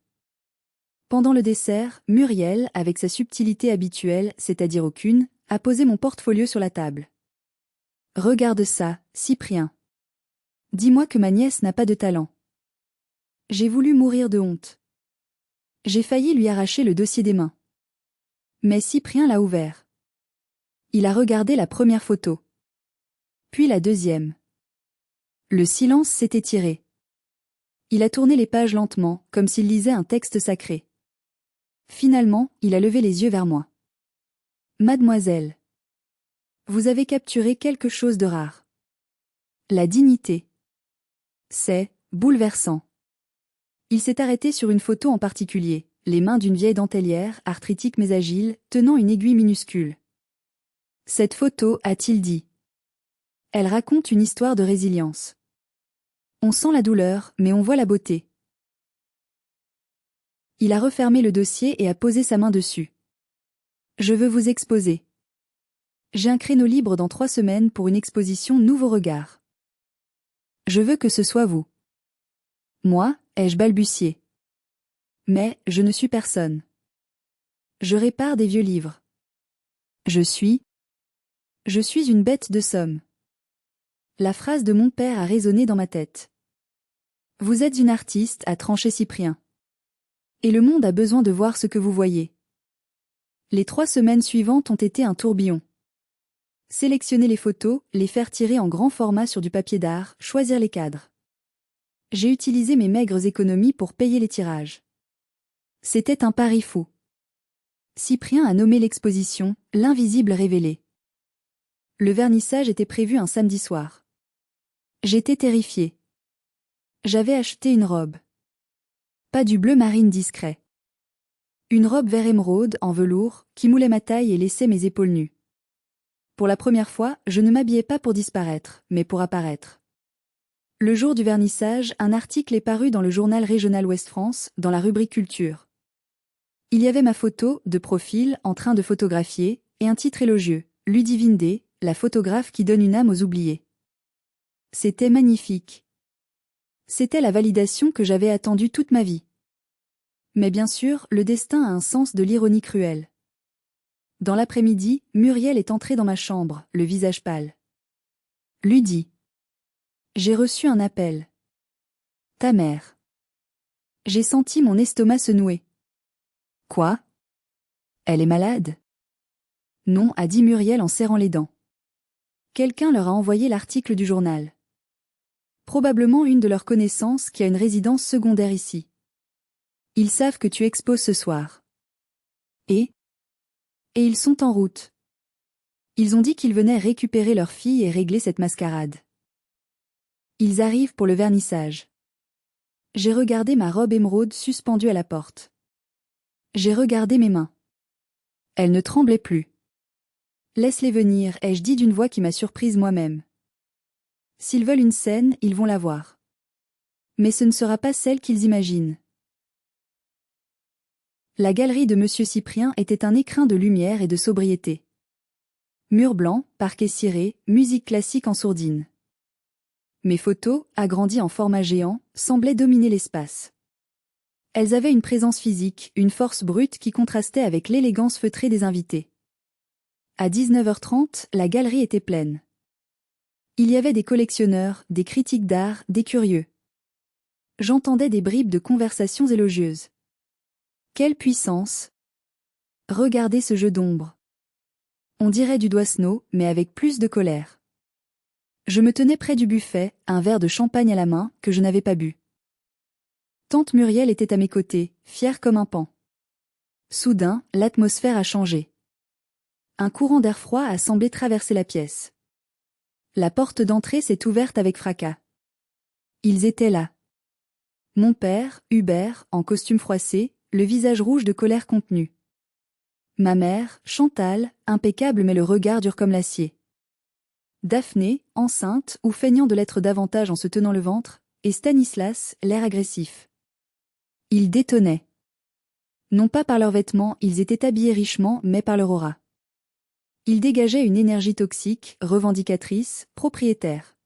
Pendant le dessert, Muriel, avec sa subtilité habituelle, c'est-à-dire aucune, a posé mon portfolio sur la table. Regarde ça, Cyprien. Dis-moi que ma nièce n'a pas de talent. J'ai voulu mourir de honte. J'ai failli lui arracher le dossier des mains. Mais Cyprien l'a ouvert. Il a regardé la première photo. Puis la deuxième. Le silence s'est étiré. Il a tourné les pages lentement, comme s'il lisait un texte sacré. Finalement, il a levé les yeux vers moi. Mademoiselle. Vous avez capturé quelque chose de rare. La dignité. C'est bouleversant. Il s'est arrêté sur une photo en particulier, les mains d'une vieille dentelière, arthritique mais agile, tenant une aiguille minuscule. Cette photo, a-t-il dit. Elle raconte une histoire de résilience. On sent la douleur, mais on voit la beauté. Il a refermé le dossier et a posé sa main dessus. Je veux vous exposer. J'ai un créneau libre dans 3 semaines pour une exposition Nouveau Regard. Je veux que ce soit vous. Moi, ai-je balbutié. Mais, je ne suis personne. Je répare des vieux livres. Je suis une bête de somme. La phrase de mon père a résonné dans ma tête. Vous êtes une artiste, a tranché Cyprien. Et le monde a besoin de voir ce que vous voyez. Les 3 semaines suivantes ont été un tourbillon. Sélectionner les photos, les faire tirer en grand format sur du papier d'art, choisir les cadres. J'ai utilisé mes maigres économies pour payer les tirages. C'était un pari fou. Cyprien a nommé l'exposition « L'invisible révélé ». Le vernissage était prévu un samedi soir. J'étais terrifiée. J'avais acheté une robe. Pas du bleu marine discret. Une robe vert émeraude, en velours, qui moulait ma taille et laissait mes épaules nues. Pour la première fois, je ne m'habillais pas pour disparaître, mais pour apparaître. Le jour du vernissage, un article est paru dans le journal régional Ouest-France, dans la rubrique Culture. Il y avait ma photo, de profil, en train de photographier, et un titre élogieux, Ludivine, la photographe qui donne une âme aux oubliés. C'était magnifique. C'était la validation que j'avais attendue toute ma vie. Mais bien sûr, le destin a un sens de l'ironie cruelle. Dans l'après-midi, Muriel est entrée dans ma chambre, le visage pâle. Ludie. J'ai reçu un appel. Ta mère. J'ai senti mon estomac se nouer. Quoi? Elle est malade? Non, a dit Muriel en serrant les dents. Quelqu'un leur a envoyé l'article du journal. Probablement une de leurs connaissances qui a une résidence secondaire ici. Ils savent que tu exposes ce soir. Et ils sont en route. Ils ont dit qu'ils venaient récupérer leur fille et régler cette mascarade. Ils arrivent pour le vernissage. J'ai regardé ma robe émeraude suspendue à la porte. J'ai regardé mes mains. Elles ne tremblaient plus. Laisse-les venir, ai-je dit d'une voix qui m'a surprise moi-même. S'ils veulent une scène, ils vont la voir. Mais ce ne sera pas celle qu'ils imaginent. La galerie de Monsieur Cyprien était un écrin de lumière et de sobriété. Mur blanc, parquet ciré, musique classique en sourdine. Mes photos, agrandies en format géant, semblaient dominer l'espace. Elles avaient une présence physique, une force brute qui contrastait avec l'élégance feutrée des invités. À 19h30, la galerie était pleine. Il y avait des collectionneurs, des critiques d'art, des curieux. J'entendais des bribes de conversations élogieuses. Quelle puissance! Regardez ce jeu d'ombre. On dirait du Doisneau, mais avec plus de colère. Je me tenais près du buffet, un verre de champagne à la main, que je n'avais pas bu. Tante Muriel était à mes côtés, fière comme un paon. Soudain, l'atmosphère a changé. Un courant d'air froid a semblé traverser la pièce. La porte d'entrée s'est ouverte avec fracas. Ils étaient là. Mon père, Hubert, en costume froissé, le visage rouge de colère contenue. Ma mère, Chantal, impeccable mais le regard dur comme l'acier. Daphné, enceinte ou feignant de l'être davantage en se tenant le ventre, et Stanislas, l'air agressif. Ils détonnaient. Non pas par leurs vêtements, ils étaient habillés richement, mais par leur aura. Ils dégageaient une énergie toxique, revendicatrice, propriétaire.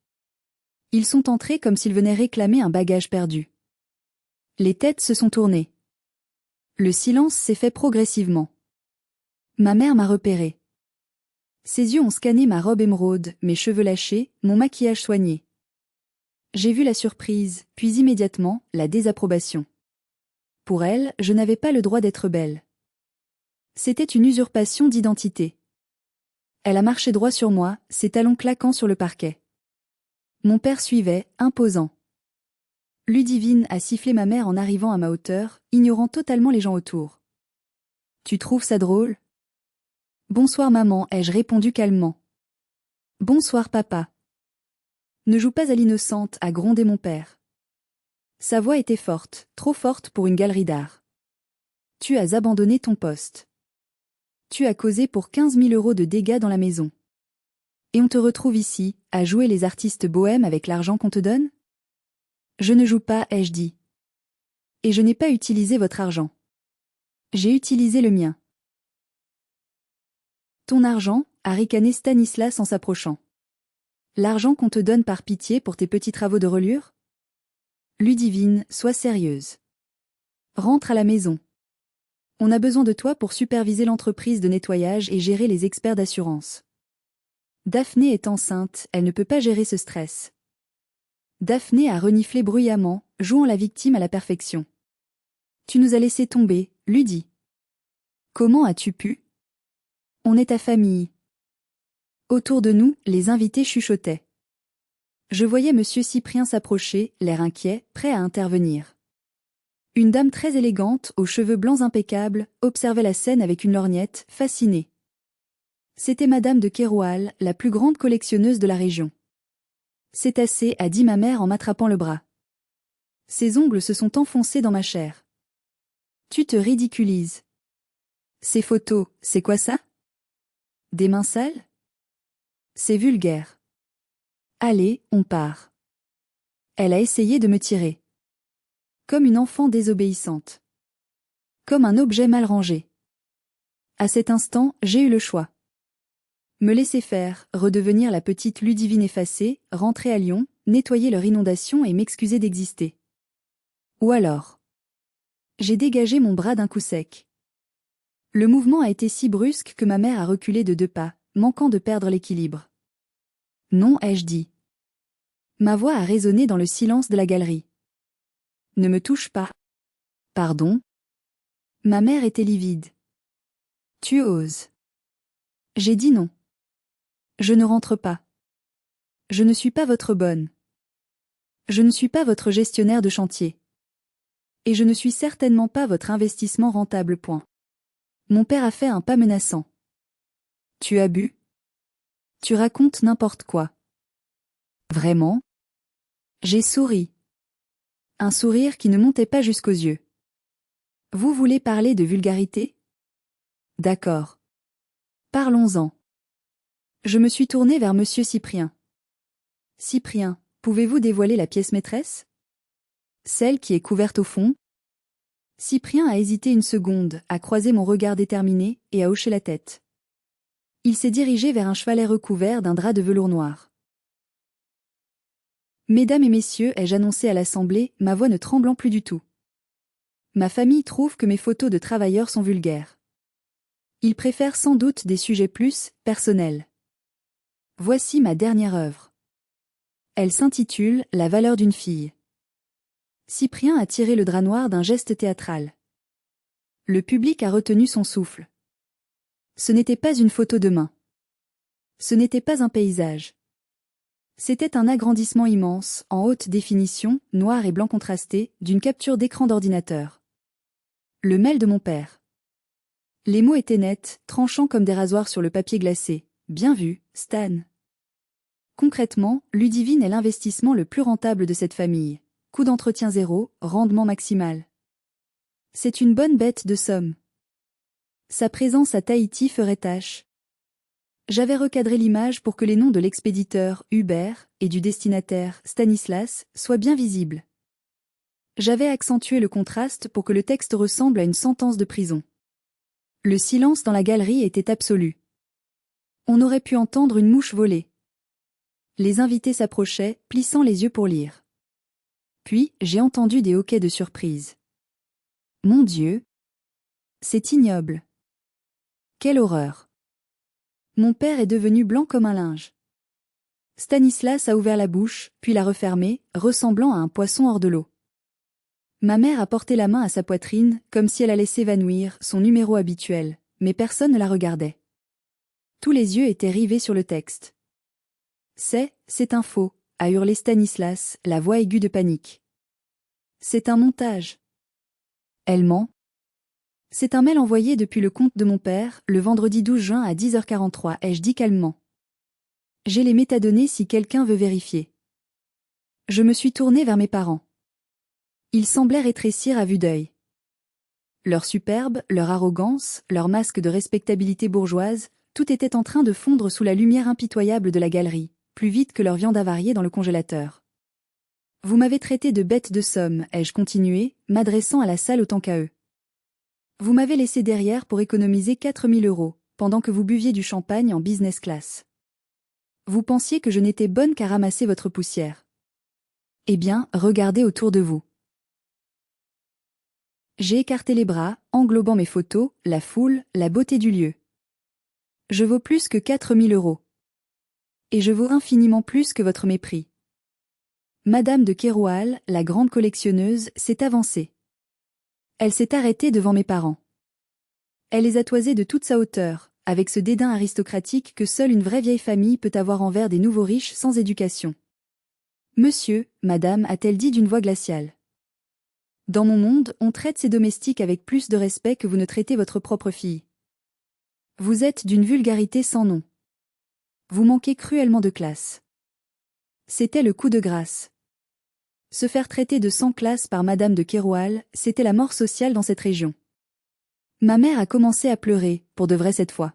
Ils sont entrés comme s'ils venaient réclamer un bagage perdu. Les têtes se sont tournées. Le silence s'est fait progressivement. Ma mère m'a repéré. Ses yeux ont scanné ma robe émeraude, mes cheveux lâchés, mon maquillage soigné. J'ai vu la surprise, puis immédiatement, la désapprobation. Pour elle, je n'avais pas le droit d'être belle. C'était une usurpation d'identité. Elle a marché droit sur moi, ses talons claquant sur le parquet. Mon père suivait, imposant. Ludivine a sifflé ma mère en arrivant à ma hauteur, ignorant totalement les gens autour. « Tu trouves ça drôle ?»« Bonsoir maman, ai-je répondu calmement. « Bonsoir papa. »« Ne joue pas à l'innocente, a grondé mon père. Sa voix était forte, trop forte pour une galerie d'art. « Tu as abandonné ton poste. Tu as causé pour 15 000 € de dégâts dans la maison. Et on te retrouve ici, à jouer les artistes bohèmes avec l'argent qu'on te donne ? Je ne joue pas, ai-je dit. Et je n'ai pas utilisé votre argent. J'ai utilisé le mien. Ton argent, a ricané Stanislas en s'approchant. L'argent qu'on te donne par pitié pour tes petits travaux de reliure ? Ludivine, sois sérieuse. Rentre à la maison. On a besoin de toi pour superviser l'entreprise de nettoyage et gérer les experts d'assurance. Daphné est enceinte, elle ne peut pas gérer ce stress. Daphné a reniflé bruyamment, jouant la victime à la perfection. Tu nous as laissé tomber, lui dit. Comment as-tu pu? On est ta famille. Autour de nous, les invités chuchotaient. Je voyais monsieur Cyprien s'approcher, l'air inquiet, prêt à intervenir. Une dame très élégante, aux cheveux blancs impeccables, observait la scène avec une lorgnette, fascinée. C'était madame de Kéroual, la plus grande collectionneuse de la région. C'est assez, a dit ma mère en m'attrapant le bras. Ses ongles se sont enfoncés dans ma chair. Tu te ridiculises. Ces photos, c'est quoi ça? Des mains sales? C'est vulgaire. Allez, on part. Elle a essayé de me tirer. Comme une enfant désobéissante. Comme un objet mal rangé. À cet instant, j'ai eu le choix. Me laisser faire, redevenir la petite Ludivine effacée, rentrer à Lyon, nettoyer leur inondation et m'excuser d'exister. Ou alors. J'ai dégagé mon bras d'un coup sec. Le mouvement a été si brusque que ma mère a reculé de 2 pas, manquant de perdre l'équilibre. Non, ai-je dit. Ma voix a résonné dans le silence de la galerie. Ne me touche pas. Pardon? Ma mère était livide. Tu oses. J'ai dit non. Je ne rentre pas. Je ne suis pas votre bonne. Je ne suis pas votre gestionnaire de chantier. Et je ne suis certainement pas votre investissement rentable. Point. Mon père a fait un pas menaçant. Tu as bu? Tu racontes n'importe quoi. Vraiment? J'ai souri. Un sourire qui ne montait pas jusqu'aux yeux. Vous voulez parler de vulgarité? D'accord. Parlons-en. Je me suis tournée vers monsieur Cyprien. Cyprien, pouvez-vous dévoiler la pièce maîtresse? Celle qui est couverte au fond? Cyprien a hésité une seconde, a croisé mon regard déterminé, et a hoché la tête. Il s'est dirigé vers un chevalet recouvert d'un drap de velours noir. Mesdames et messieurs, ai-je annoncé à l'Assemblée, ma voix ne tremblant plus du tout. Ma famille trouve que mes photos de travailleurs sont vulgaires. Ils préfèrent sans doute des sujets plus personnels. Voici ma dernière œuvre. Elle s'intitule « La valeur d'une fille ». Cyprien a tiré le drap noir d'un geste théâtral. Le public a retenu son souffle. Ce n'était pas une photo de main. Ce n'était pas un paysage. C'était un agrandissement immense, en haute définition, noir et blanc contrasté, d'une capture d'écran d'ordinateur. Le mail de mon père. Les mots étaient nets, tranchants comme des rasoirs sur le papier glacé. Bien vu, Stan. Concrètement, Ludivine est l'investissement le plus rentable de cette famille. Coût d'entretien zéro, rendement maximal. C'est une bonne bête de somme. Sa présence à Tahiti ferait tâche. J'avais recadré l'image pour que les noms de l'expéditeur, Hubert, et du destinataire, Stanislas, soient bien visibles. J'avais accentué le contraste pour que le texte ressemble à une sentence de prison. Le silence dans la galerie était absolu. On aurait pu entendre une mouche voler. Les invités s'approchaient, plissant les yeux pour lire. Puis, j'ai entendu des hoquets de surprise. Mon Dieu! C'est ignoble. Quelle horreur! Mon père est devenu blanc comme un linge. Stanislas a ouvert la bouche, puis l'a refermée, ressemblant à un poisson hors de l'eau. Ma mère a porté la main à sa poitrine, comme si elle allait s'évanouir, son numéro habituel, mais personne ne la regardait. Tous les yeux étaient rivés sur le texte. C'est un faux, a hurlé Stanislas, la voix aiguë de panique. C'est un montage. Elle ment. C'est un mail envoyé depuis le compte de mon père, le vendredi 12 juin à 10h43, ai-je dit calmement. J'ai les métadonnées si quelqu'un veut vérifier. Je me suis tournée vers mes parents. Ils semblaient rétrécir à vue d'œil. Leur superbe, leur arrogance, leur masque de respectabilité bourgeoise, tout était en train de fondre sous la lumière impitoyable de la galerie, plus vite que leur viande avariée dans le congélateur. Vous m'avez traité de bête de somme, ai-je continué, m'adressant à la salle autant qu'à eux. Vous m'avez laissé derrière pour économiser 4000 €, pendant que vous buviez du champagne en business class. Vous pensiez que je n'étais bonne qu'à ramasser votre poussière. Eh bien, regardez autour de vous. J'ai écarté les bras, englobant mes photos, la foule, la beauté du lieu. Je vaux plus que 4000 euros. Et je vaux infiniment plus que votre mépris. Madame de Kéroual, la grande collectionneuse, s'est avancée. Elle s'est arrêtée devant mes parents. Elle les a toisés de toute sa hauteur, avec ce dédain aristocratique que seule une vraie vieille famille peut avoir envers des nouveaux riches sans éducation. Monsieur, madame, a-t-elle dit d'une voix glaciale. Dans mon monde, on traite ses domestiques avec plus de respect que vous ne traitez votre propre fille. Vous êtes d'une vulgarité sans nom. Vous manquez cruellement de classe. C'était le coup de grâce. Se faire traiter de sans classe par Madame de Kéroual, c'était la mort sociale dans cette région. Ma mère a commencé à pleurer, pour de vrai cette fois.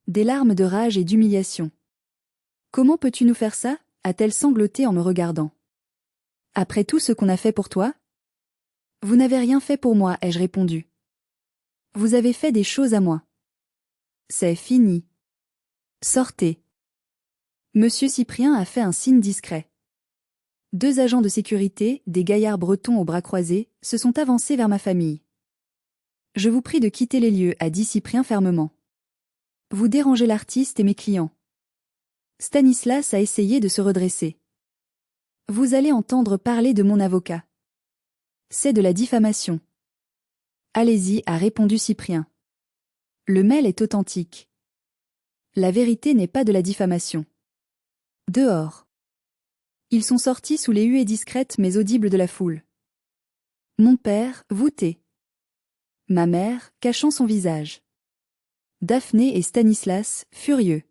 Des larmes de rage et d'humiliation. Comment peux-tu nous faire ça? A-t-elle sangloté en me regardant. Après tout ce qu'on a fait pour toi? Vous n'avez rien fait pour moi, ai-je répondu. Vous avez fait des choses à moi. C'est fini. Sortez. Monsieur Cyprien a fait un signe discret. 2 agents de sécurité, des gaillards bretons aux bras croisés, se sont avancés vers ma famille. Je vous prie de quitter les lieux, a dit Cyprien fermement. Vous dérangez l'artiste et mes clients. Stanislas a essayé de se redresser. Vous allez entendre parler de mon avocat. C'est de la diffamation. Allez-y, a répondu Cyprien. Le mail est authentique. La vérité n'est pas de la diffamation. Dehors. Ils sont sortis sous les huées discrètes mais audibles de la foule. Mon père, voûté. Ma mère, cachant son visage. Daphné et Stanislas, furieux.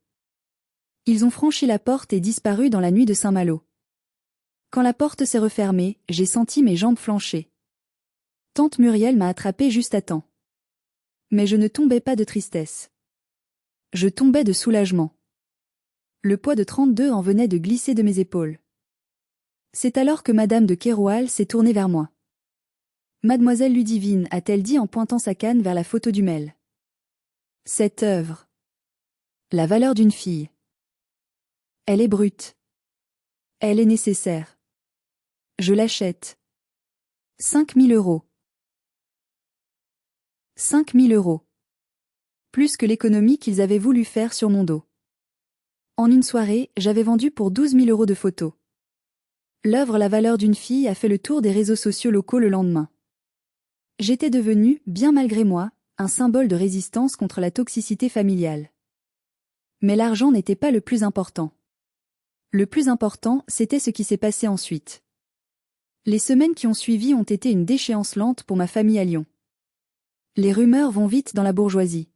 Ils ont franchi la porte et disparu dans la nuit de Saint-Malo. Quand la porte s'est refermée, j'ai senti mes jambes flancher. Tante Muriel m'a attrapée juste à temps. Mais je ne tombais pas de tristesse. Je tombais de soulagement. Le poids de 32 en venait de glisser de mes épaules. C'est alors que Madame de Kéroual s'est tournée vers moi. Mademoiselle Ludivine, a-t-elle dit en pointant sa canne vers la photo du mail. Cette œuvre. La valeur d'une fille. Elle est brute. Elle est nécessaire. Je l'achète. 5000 euros. 5000 euros. Plus que l'économie qu'ils avaient voulu faire sur mon dos. En une soirée, j'avais vendu pour 12 000 euros de photos. L'œuvre La valeur d'une fille a fait le tour des réseaux sociaux locaux le lendemain. J'étais devenue, bien malgré moi, un symbole de résistance contre la toxicité familiale. Mais l'argent n'était pas le plus important. Le plus important, c'était ce qui s'est passé ensuite. Les semaines qui ont suivi ont été une déchéance lente pour ma famille à Lyon. Les rumeurs vont vite dans la bourgeoisie.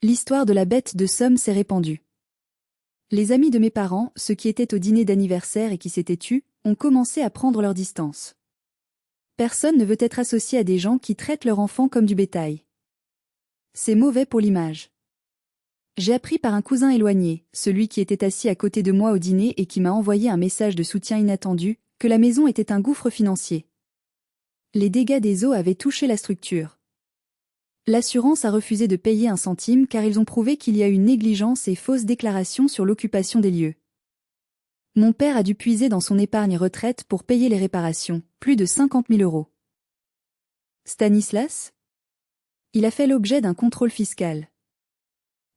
L'histoire de la bête de Somme s'est répandue. Les amis de mes parents, ceux qui étaient au dîner d'anniversaire et qui s'étaient tus, ont commencé à prendre leur distance. Personne ne veut être associé à des gens qui traitent leurs enfants comme du bétail. C'est mauvais pour l'image. J'ai appris par un cousin éloigné, celui qui était assis à côté de moi au dîner et qui m'a envoyé un message de soutien inattendu, que la maison était un gouffre financier. Les dégâts des eaux avaient touché la structure. L'assurance a refusé de payer un centime car ils ont prouvé qu'il y a eu négligence et fausse déclaration sur l'occupation des lieux. Mon père a dû puiser dans son épargne retraite pour payer les réparations, plus de 50 000 euros. Stanislas? Il a fait l'objet d'un contrôle fiscal.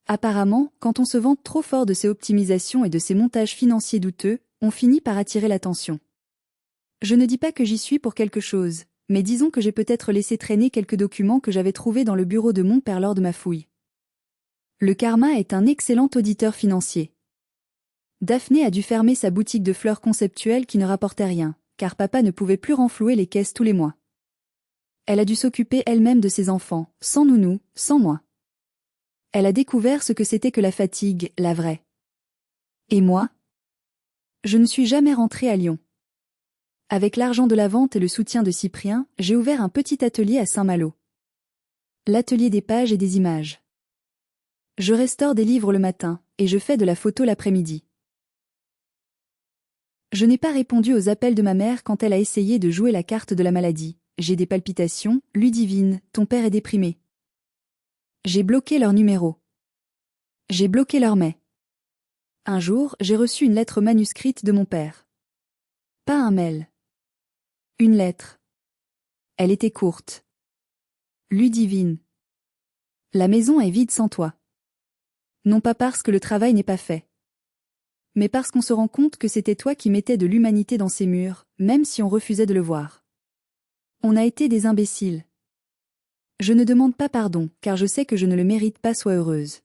Apparemment, quand on se vante trop fort de ses optimisations et de ses montages financiers douteux, on finit par attirer l'attention. Je ne dis pas que j'y suis pour quelque chose, mais disons que j'ai peut-être laissé traîner quelques documents que j'avais trouvés dans le bureau de mon père lors de ma fouille. Le karma est un excellent auditeur financier. Daphné a dû fermer sa boutique de fleurs conceptuelles qui ne rapportait rien, car papa ne pouvait plus renflouer les caisses tous les mois. Elle a dû s'occuper elle-même de ses enfants, sans nounou, sans moi. Elle a découvert ce que c'était que la fatigue, la vraie. Et moi? Je ne suis jamais rentrée à Lyon. Avec l'argent de la vente et le soutien de Cyprien, j'ai ouvert un petit atelier à Saint-Malo. L'atelier des pages et des images. Je restaure des livres le matin, et je fais de la photo l'après-midi. Je n'ai pas répondu aux appels de ma mère quand elle a essayé de jouer la carte de la maladie. J'ai des palpitations, Ludivine, ton père est déprimé. J'ai bloqué leur numéro. J'ai bloqué leur mail. Un jour, j'ai reçu une lettre manuscrite de mon père. Pas un mail. Une lettre. Elle était courte. Ludivine. La maison est vide sans toi. Non pas parce que le travail n'est pas fait, mais parce qu'on se rend compte que c'était toi qui mettais de l'humanité dans ces murs, même si on refusait de le voir. On a été des imbéciles. Je ne demande pas pardon, car je sais que je ne le mérite pas, sois heureuse.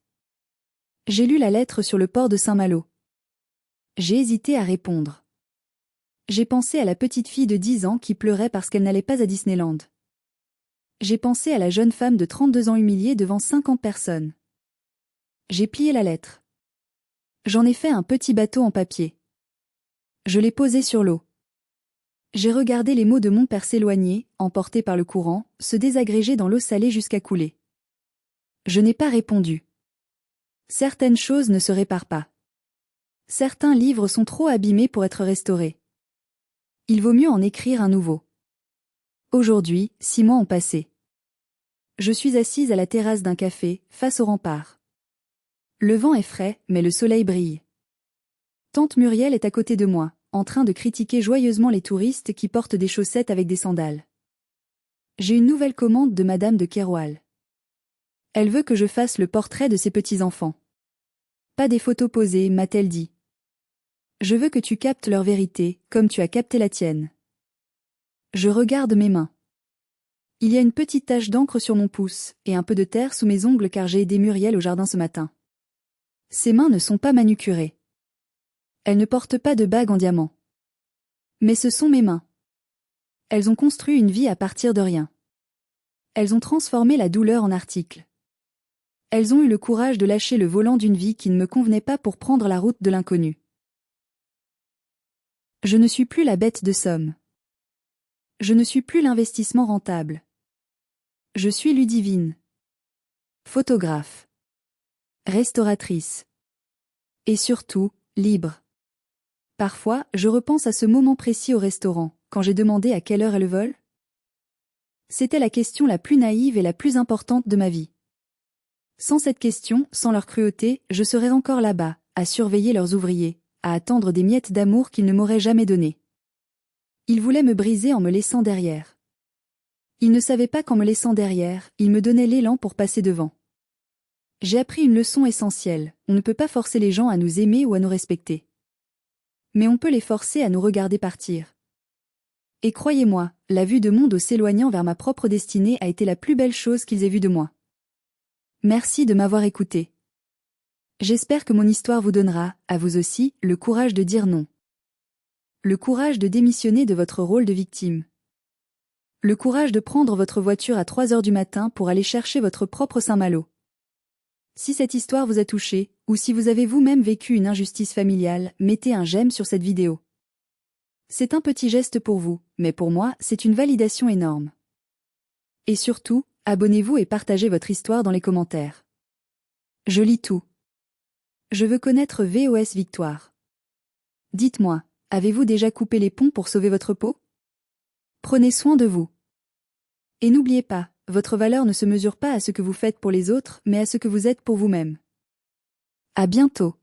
J'ai lu la lettre sur le port de Saint-Malo. J'ai hésité à répondre. J'ai pensé à la petite fille de 10 ans qui pleurait parce qu'elle n'allait pas à Disneyland. J'ai pensé à la jeune femme de 32 ans humiliée devant 50 personnes. J'ai plié la lettre. J'en ai fait un petit bateau en papier. Je l'ai posé sur l'eau. J'ai regardé les mots de mon père s'éloigner, emportés par le courant, se désagréger dans l'eau salée jusqu'à couler. Je n'ai pas répondu. Certaines choses ne se réparent pas. Certains livres sont trop abîmés pour être restaurés. Il vaut mieux en écrire un nouveau. Aujourd'hui, 6 mois ont passé. Je suis assise à la terrasse d'un café, face au rempart. Le vent est frais, mais le soleil brille. Tante Muriel est à côté de moi, en train de critiquer joyeusement les touristes qui portent des chaussettes avec des sandales. J'ai une nouvelle commande de Madame de Keroual. Elle veut que je fasse le portrait de ses petits-enfants. Pas des photos posées, m'a-t-elle dit. Je veux que tu captes leur vérité, comme tu as capté la tienne. Je regarde mes mains. Il y a une petite tache d'encre sur mon pouce, et un peu de terre sous mes ongles car j'ai aidé Muriel au jardin ce matin. Ses mains ne sont pas manucurées. Elles ne portent pas de bague en diamant. Mais ce sont mes mains. Elles ont construit une vie à partir de rien. Elles ont transformé la douleur en article. Elles ont eu le courage de lâcher le volant d'une vie qui ne me convenait pas pour prendre la route de l'inconnu. Je ne suis plus la bête de somme. Je ne suis plus l'investissement rentable. Je suis Ludivine. Photographe. Restauratrice. Et surtout, libre. Parfois, je repense à ce moment précis au restaurant, quand j'ai demandé à quelle heure est le vol. C'était la question la plus naïve et la plus importante de ma vie. Sans cette question, sans leur cruauté, je serais encore là-bas, à surveiller leurs ouvriers, à attendre des miettes d'amour qu'ils ne m'auraient jamais données. Ils voulaient me briser en me laissant derrière. Ils ne savaient pas qu'en me laissant derrière, ils me donnaient l'élan pour passer devant. J'ai appris une leçon essentielle, on ne peut pas forcer les gens à nous aimer ou à nous respecter. Mais on peut les forcer à nous regarder partir. Et croyez-moi, la vue de Mondo s'éloignant vers ma propre destinée a été la plus belle chose qu'ils aient vue de moi. Merci de m'avoir écouté. J'espère que mon histoire vous donnera, à vous aussi, le courage de dire non. Le courage de démissionner de votre rôle de victime. Le courage de prendre votre voiture à 3 heures du matin pour aller chercher votre propre Saint-Malo. Si cette histoire vous a touché, ou si vous avez vous-même vécu une injustice familiale, mettez un j'aime sur cette vidéo. C'est un petit geste pour vous, mais pour moi, c'est une validation énorme. Et surtout, abonnez-vous et partagez votre histoire dans les commentaires. Je lis tout. Je veux connaître VOS Victoire. Dites-moi, avez-vous déjà coupé les ponts pour sauver votre peau? Prenez soin de vous. Et n'oubliez pas, votre valeur ne se mesure pas à ce que vous faites pour les autres, mais à ce que vous êtes pour vous-même. À bientôt.